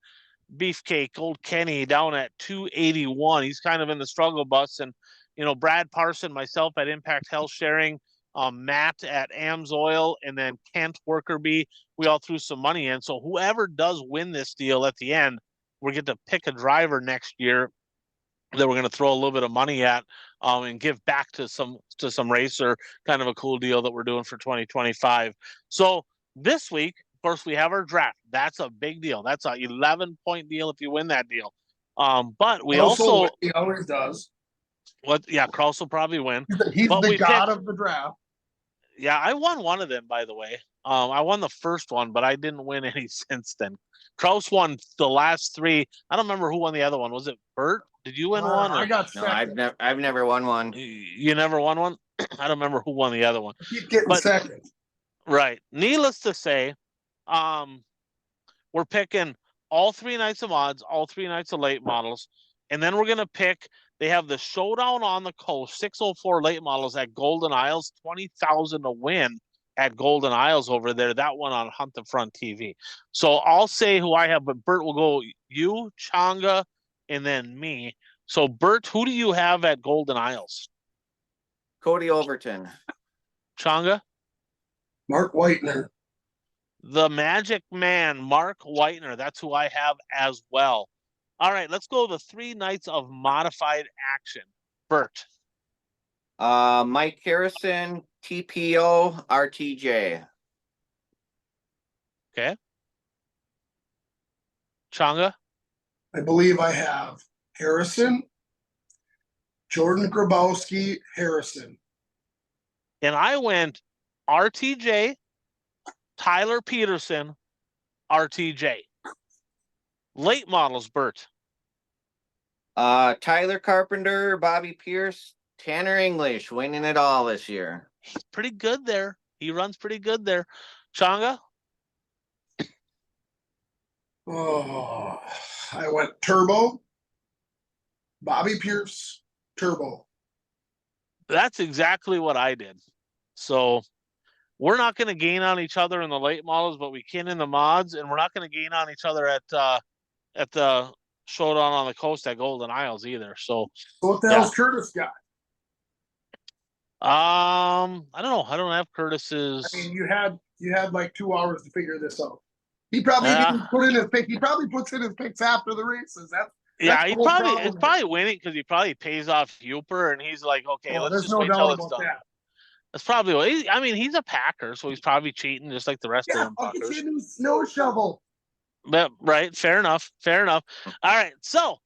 Beefcake, old Kenny, down at 281. He's kind of in the struggle bus. And, Brad Parson, myself at Impact Health Sharing, Matt at AMSOIL, and then Kent Workerby, we all threw some money in. So whoever does win this deal at the end, we get to pick a driver next year that we're going to throw a little bit of money at and give back to some racer. Kind of a cool deal that we're doing for 2025. So this week, of course, we have our draft. That's a big deal. That's a 11-point deal if you win that deal. But we also he always does. Kraus will probably win. He's the god of the draft. Yeah, I won one of them, by the way. I won the first one, but I didn't win any since then. Kraus won the last three. I don't remember who won the other one. Was it Bert? Did you win one? I got second. No, I've never won one. You never won one? I don't remember who won the other one. Keep getting second. Right. Needless to say, we're picking all 3 nights of mods, all 3 nights of late models, and then we're gonna pick. They have the showdown on the coast, 604 late models at Golden Isles, 20,000 to win at Golden Isles over there. That one on Hunt the Front TV. So I'll say who I have, but Bert will go you, Changa, and then me. So Bert, who do you have at Golden Isles? Cody Overton. Changa? Mark Whitener. The Magic Man, Mark Whitener. That's who I have as well. All right, let's go to the 3 nights of modified action. Bert. Mike Harrison, TPO, RTJ. Okay. Changa? I believe I have Harrison, Jordan Grabowski, Harrison. And I went RTJ, Tyler Peterson, RTJ. Late models, Bert. Tyler Carpenter, Bobby Pierce, Tanner English, winning it all this year. He's pretty good there. He runs pretty good there. Changa? Oh, I went Turbo, Bobby Pierce, Turbo. That's exactly what I did. So we're not going to gain on each other in the late models, but we can in the mods, and we're not going to gain on each other at the showdown on the coast at Golden Isles either. So what the hell's Curtis got? I don't know. I don't have Curtis's. I mean, you had like 2 hours to figure this out. He probably didn't put in his pick. He probably puts in his picks after the races. It's probably winning because he probably pays off Huper, and he's like, okay, let's just wait till it's done. That's probably what he's a Packer, so he's probably cheating just like the rest of them. I'll get you a new snow shovel. But, right, fair enough. All right, so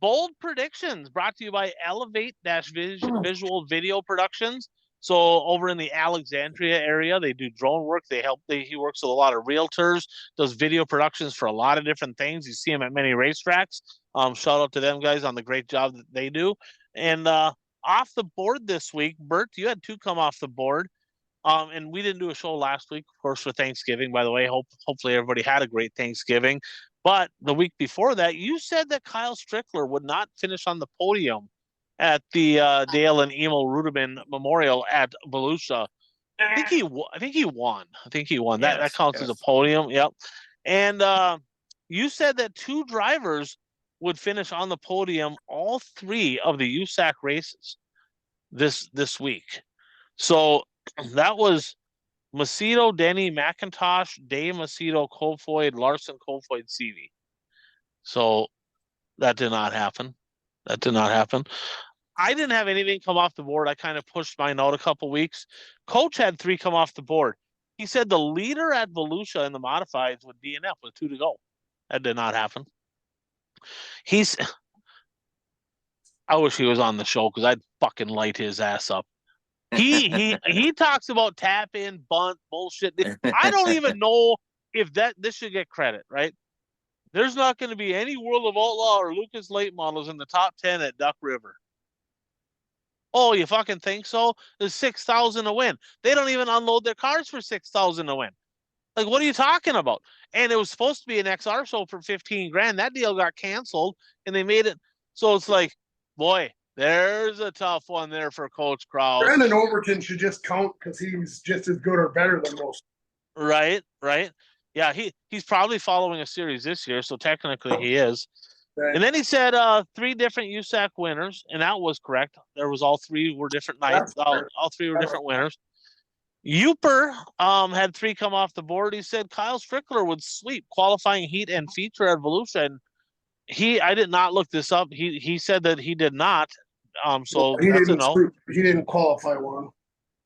bold predictions brought to you by Elevate Visual Video Productions. So over in the Alexandria area, they do drone work. He works with a lot of realtors, does video productions for a lot of different things. You see him at many racetracks. Shout out to them guys on the great job that they do. And off the board this week, Bert, you had 2 come off the board. And we didn't do a show last week, of course, for Thanksgiving, by the way. Hopefully everybody had a great Thanksgiving. But the week before that, you said that Kyle Strickler would not finish on the podium at the Dale and Emil Ruderman Memorial at Volusia. I think he won. Yes, that counts as a podium. Yep. And you said that 2 drivers would finish on the podium all 3 of the USAC races this week. So that was Macedo, Denny, McIntosh, Dave Macedo, Kofoid, Larson, Kofoid, Seavey. So that did not happen. I didn't have anything come off the board. I kind of pushed mine out a couple weeks. Coach had 3 come off the board. He said the leader at Volusia in the modifieds would DNF with 2 to go. That did not happen. I wish he was on the show because I'd fucking light his ass up. He talks about tap in, bunt, bullshit. I don't even know if this should get credit, right? There's not going to be any World of Outlaw or Lucas late models in the top 10 at Duck River. Oh, you fucking think so? There's 6,000 to win. They don't even unload their cars for 6,000 to win. Like, what are you talking about? And it was supposed to be an XR show for 15 grand. That deal got canceled, and they made it. So it's like, boy, there's a tough one there for Coach Kraus. Brandon Overton should just count because he's just as good or better than most. Right. Yeah, he's probably following a series this year, so technically he is. Right. And then he said 3 different USAC winners, and that was correct. There was all 3 were different nights. All 3 were different winners. Uper had 3 come off the board. He said Kyle Strickler would sweep qualifying heat and feature evolution. I did not look this up. He said that he did not. So he that's a didn't no. he didn't qualify one.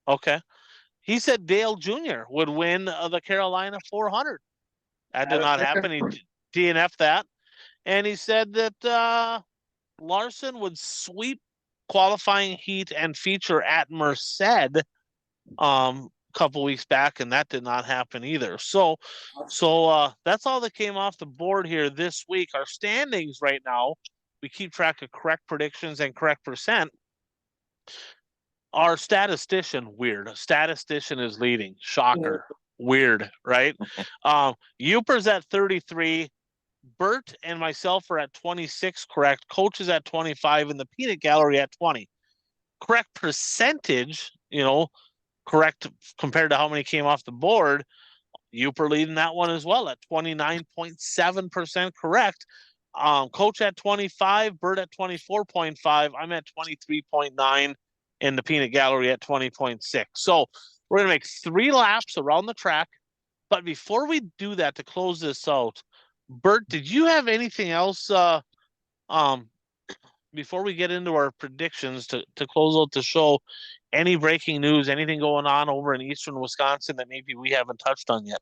Okay. He said Dale Jr. would win the Carolina 400. That did not happen. He DNF'd that. And he said that Larson would sweep qualifying heat and feature at Merced a couple weeks back, and that did not happen either. So that's all that came off the board here this week. Our standings right now, we keep track of correct predictions and correct percent. Our statistician is leading. Shocker. Weird, right? Uper's at 33. Bert and myself are at 26, correct. Coach is at 25, and the peanut gallery at 20. Correct percentage, correct compared to how many came off the board. Uper leading that one as well at 29.7% correct. Coach at 25, Bert at 24.5. I'm at 23.9, and the peanut gallery at 20.6. So we're going to make 3 laps around the track. But before we do that, to close this out, Bert, did you have anything else before we get into our predictions to close out the show? Any breaking news, anything going on over in eastern Wisconsin that maybe we haven't touched on yet?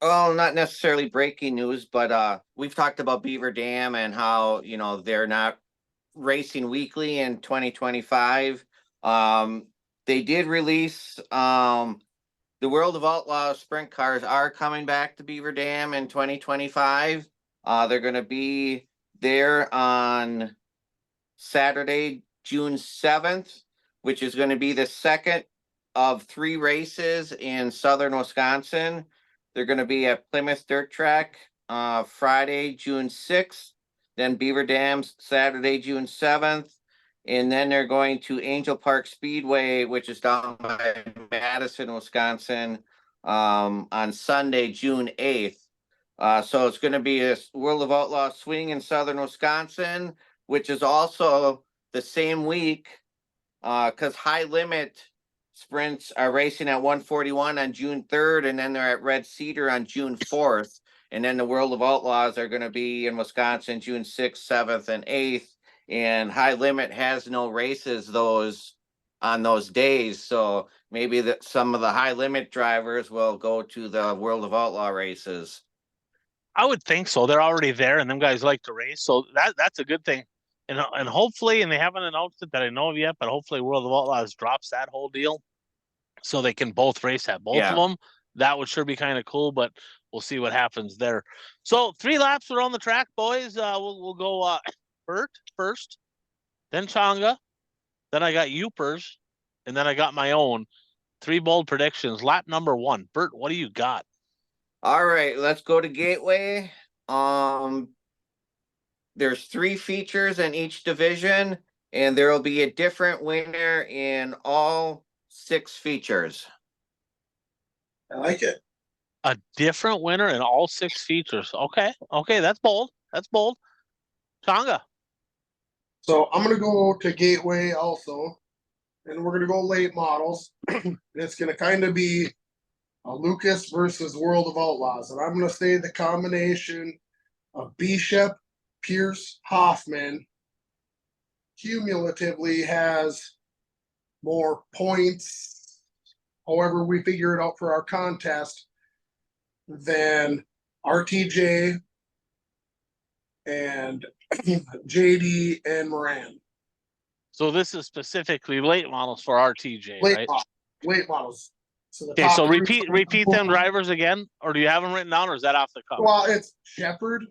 Well, not necessarily breaking news, but we've talked about Beaver Dam and how, they're not racing weekly in 2025. They did release the World of Outlaws sprint cars are coming back to Beaver Dam in 2025. They're going to be there on Saturday, June 7th, which is going to be the second of 3 races in southern Wisconsin. They're going to be at Plymouth Dirt Track Friday, June 6th, then Beaver Dam Saturday, June 7th, and then they're going to Angel Park Speedway, which is down by Madison, Wisconsin, on Sunday, June 8th. So it's going to be a World of Outlaws swing in southern Wisconsin, which is also the same week because High Limit sprints are racing at 141 on June 3rd, and then they're at Red Cedar on June 4th. And then the World of Outlaws are going to be in Wisconsin June 6th, 7th, and 8th. And High Limit has no races on those days. So maybe some of the High Limit drivers will go to the World of Outlaw races. I would think so. They're already there, and them guys like to race. So that's a good thing. And hopefully, and they haven't announced it that I know of yet, but hopefully World of Outlaws drops that whole deal so they can both race at both of them. That would sure be kind of cool, but we'll see what happens there. So 3 laps around the track, boys. We'll go Bert first, then Changa, then I got Upers, and then I got my own 3 bold predictions. Lap number 1. Bert, what do you got? All right, let's go to Gateway. There's 3 features in each division, and there will be a different winner in all 6 features. I like it. A different winner in all 6 features. Okay, that's bold. Changa. So I'm going to go to Gateway also, and we're going to go late models. It's going to kind of be a Lucas versus World of Outlaws, and I'm going to say the combination of Bishop, Pierce, Hoffman cumulatively has more points, however we figure it out for our contest, than RTJ and JD and Moran. So this is specifically late models for RTJ, right? Late models. So okay, so repeat them drivers again, or do you have them written down, or is that off the cuff? Well, it's Shepard,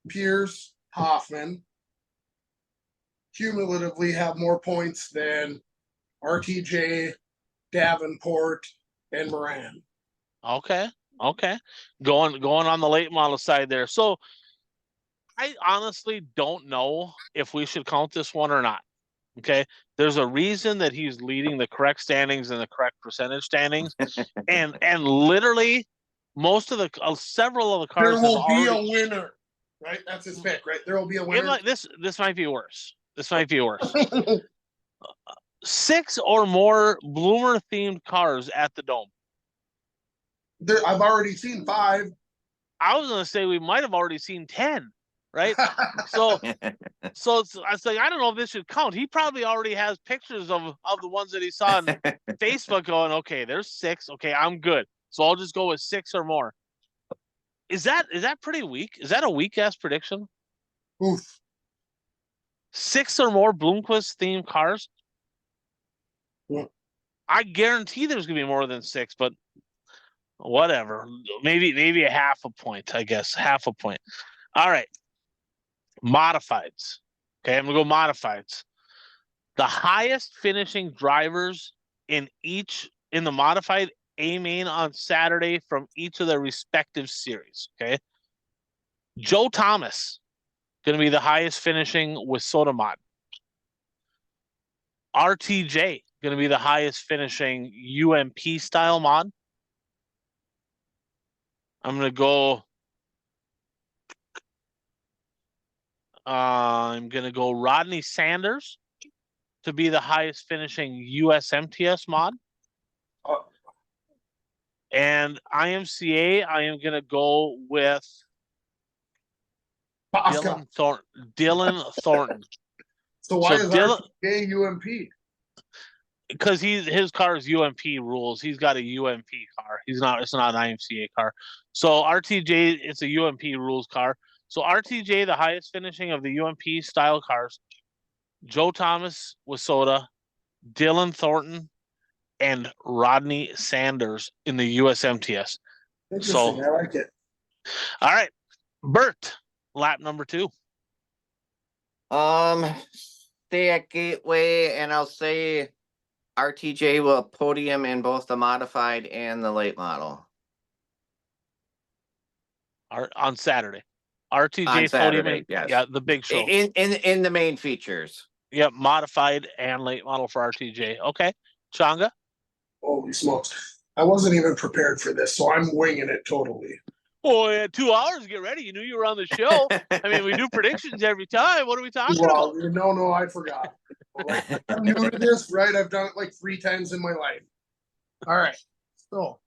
Pierce, Hoffman. Cumulatively have more points than RTJ, Davenport, and Moran. Okay. Going on the late model side there. So I honestly don't know if we should count this one or not. Okay. There's a reason that he's leading the correct standings and the correct percentage standings. and literally most of the several of the There cars have will be already a winner, right? That's his pick, right? There will be a winner. this might be worse. This might be worse. 6 or more Bloomer themed cars at the Dome. I've already seen 5. I was gonna say we might have already seen 10, right? So it's like I don't know if this should count. He probably already has pictures of the ones that he saw on Facebook going, okay, there's 6. Okay, I'm good. So I'll just go with 6 or more. Is that pretty weak? Is that a weak ass prediction? Oof. 6 or more Bloomquist themed cars? Yeah. I guarantee there's gonna be more than 6, but whatever. Maybe a half a point, I guess. Half a point. All right. Modifieds. Okay, I'm gonna go modifieds. The highest finishing drivers in the modified A main on Saturday from each of their respective series. Okay. Joe Thomas gonna be the highest finishing with Soda Mod. RTJ going to be the highest finishing UMP style mod. I'm going to go. I'm going to go Rodney Sanders to be the highest finishing USMTS mod. And IMCA, I am going to go with Dylan Thornton. So why is Dylan, RTJ UMP? Because his car is UMP rules. He's got a UMP car. It's not an IMCA car. So RTJ, it's a UMP rules car. So RTJ, the highest finishing of the UMP style cars. Joe Thomas with Soda, Dylan Thornton, and Rodney Sanders in the USMTS. Interesting. I like it. All right, Bert, lap number 2. Stay at Gateway, and I'll say RTJ will podium in both the modified and the late model. On Saturday. RTJ on Saturday, podium, yes. Yeah, the big show. In the main features. Yep, modified and late model for RTJ. Okay. Changa? Holy smokes. I wasn't even prepared for this, so I'm winging it totally. Oh, yeah, 2 hours to get ready. You knew you were on the show. I mean, we do predictions every time. What are we talking about? No, I forgot. I'm new to this, right? I've done it like 3 times in my life. All right. So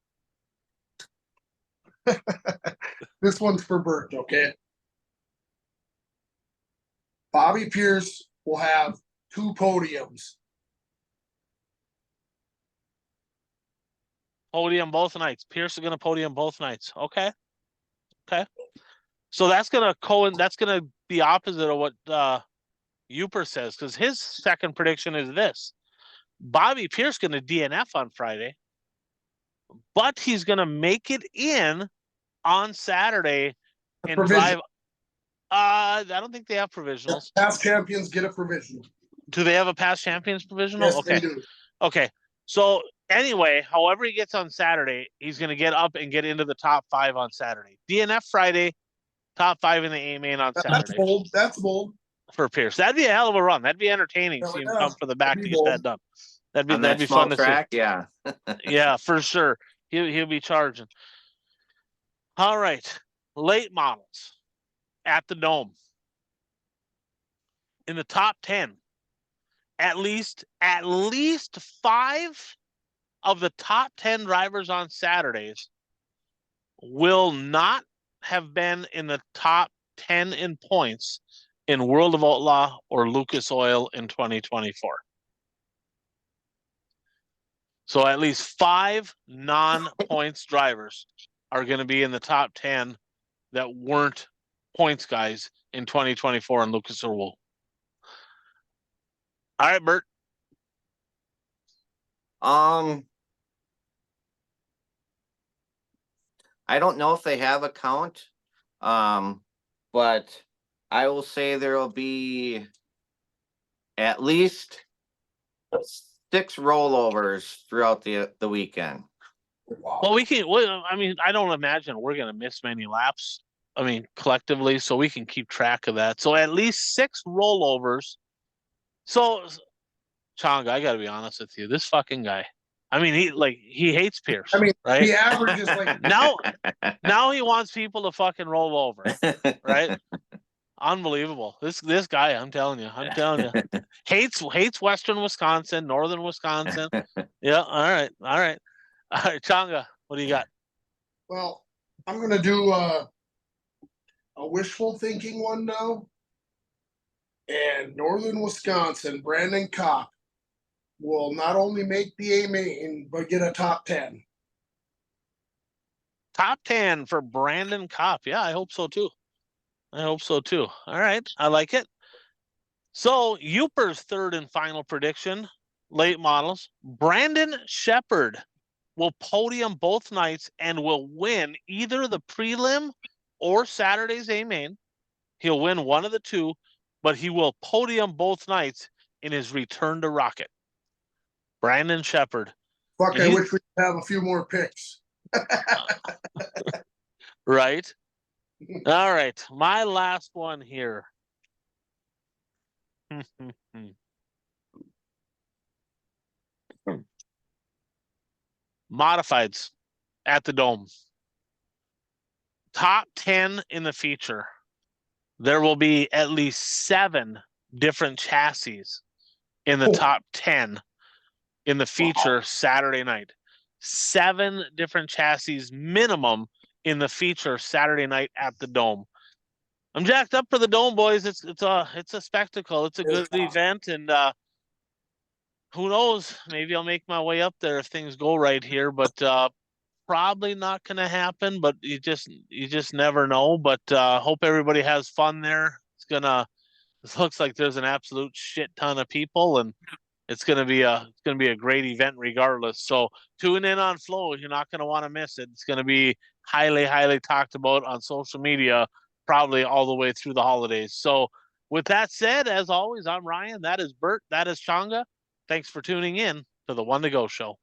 this one's for Bert, okay? Bobby Pierce will have 2 podiums. Podium both nights. Pierce is going to podium both nights. Okay. So that's going to be opposite of what Uper says, because his second prediction is this. Bobby Pierce going to DNF on Friday, but he's going to make it in on Saturday and drive. I don't think they have provisionals. Past champions get a provisional. Do they have a past champions provisional? Yes, okay. They do. Okay. So anyway, however he gets on Saturday, he's going to get up and get into the top 5 on Saturday. DNF Friday, top 5 in the A main on Saturday. That's bold. For Pierce. That'd be a hell of a run. That'd be entertaining. See him come for the back to get that done. That'd be fun to see. Yeah. Yeah, for sure. He'll be charging. All right. Late models at the Dome. In the top 10, at least 5 of the top 10 drivers on Saturdays will not have been in the top 10 in points in World of Outlaw or Lucas Oil in 2024. So at least 5 non-points drivers are going to be in the top 10 that weren't points guys in 2024 in Lucas Oil. All right, Bert. I don't know if they have a count, but I will say there will be at least 6 rollovers throughout the weekend. Wow. Well, I mean, I don't imagine we're going to miss many laps I mean, collectively, so we can keep track of that. So at least 6 rollovers. So, Chong, I got to be honest with you. This fucking guy. I mean, he hates Pierce. I mean, right? the average is like Now he wants people to fucking roll over, right? Unbelievable. This guy, I'm telling you, hates Western Wisconsin, Northern Wisconsin. Yeah. All right. Changa, what do you got? well, I'm gonna do a wishful thinking one now. And Northern Wisconsin, Brandon Kopp will not only make the A main, but get a top 10. Top 10 for Brandon Kopp. Yeah, I hope so too. All right. I like it. So Uper's third and final prediction, late models. Brandon Shepard will podium both nights and will win either the prelim or Saturday's A main. He'll win one of the two, but he will podium both nights in his return to Rocket. Brandon Shepard. Fuck, I wish we could have a few more picks. Right. All right. My last one here. Modifieds at the Dome. Top 10 in the feature. There will be at least 7 different chassis in the top 10 in the feature Saturday night. 7 different chassis minimum in the feature Saturday night at the Dome. I'm jacked up for the Dome, boys. It's a spectacle. It's a good event, and who knows? Maybe I'll make my way up there if things go right here, but probably not going to happen. But you just never know. But hope everybody has fun there. It looks like there's an absolute shit ton of people, and it's gonna be a great event regardless. So tune in on Flow. You're not gonna want to miss it. It's gonna be highly, highly talked about on social media, probably all the way through the holidays. So with that said, as always, I'm Ryan. That is Bert. That is Changa. Thanks for tuning in to the One to Go Show.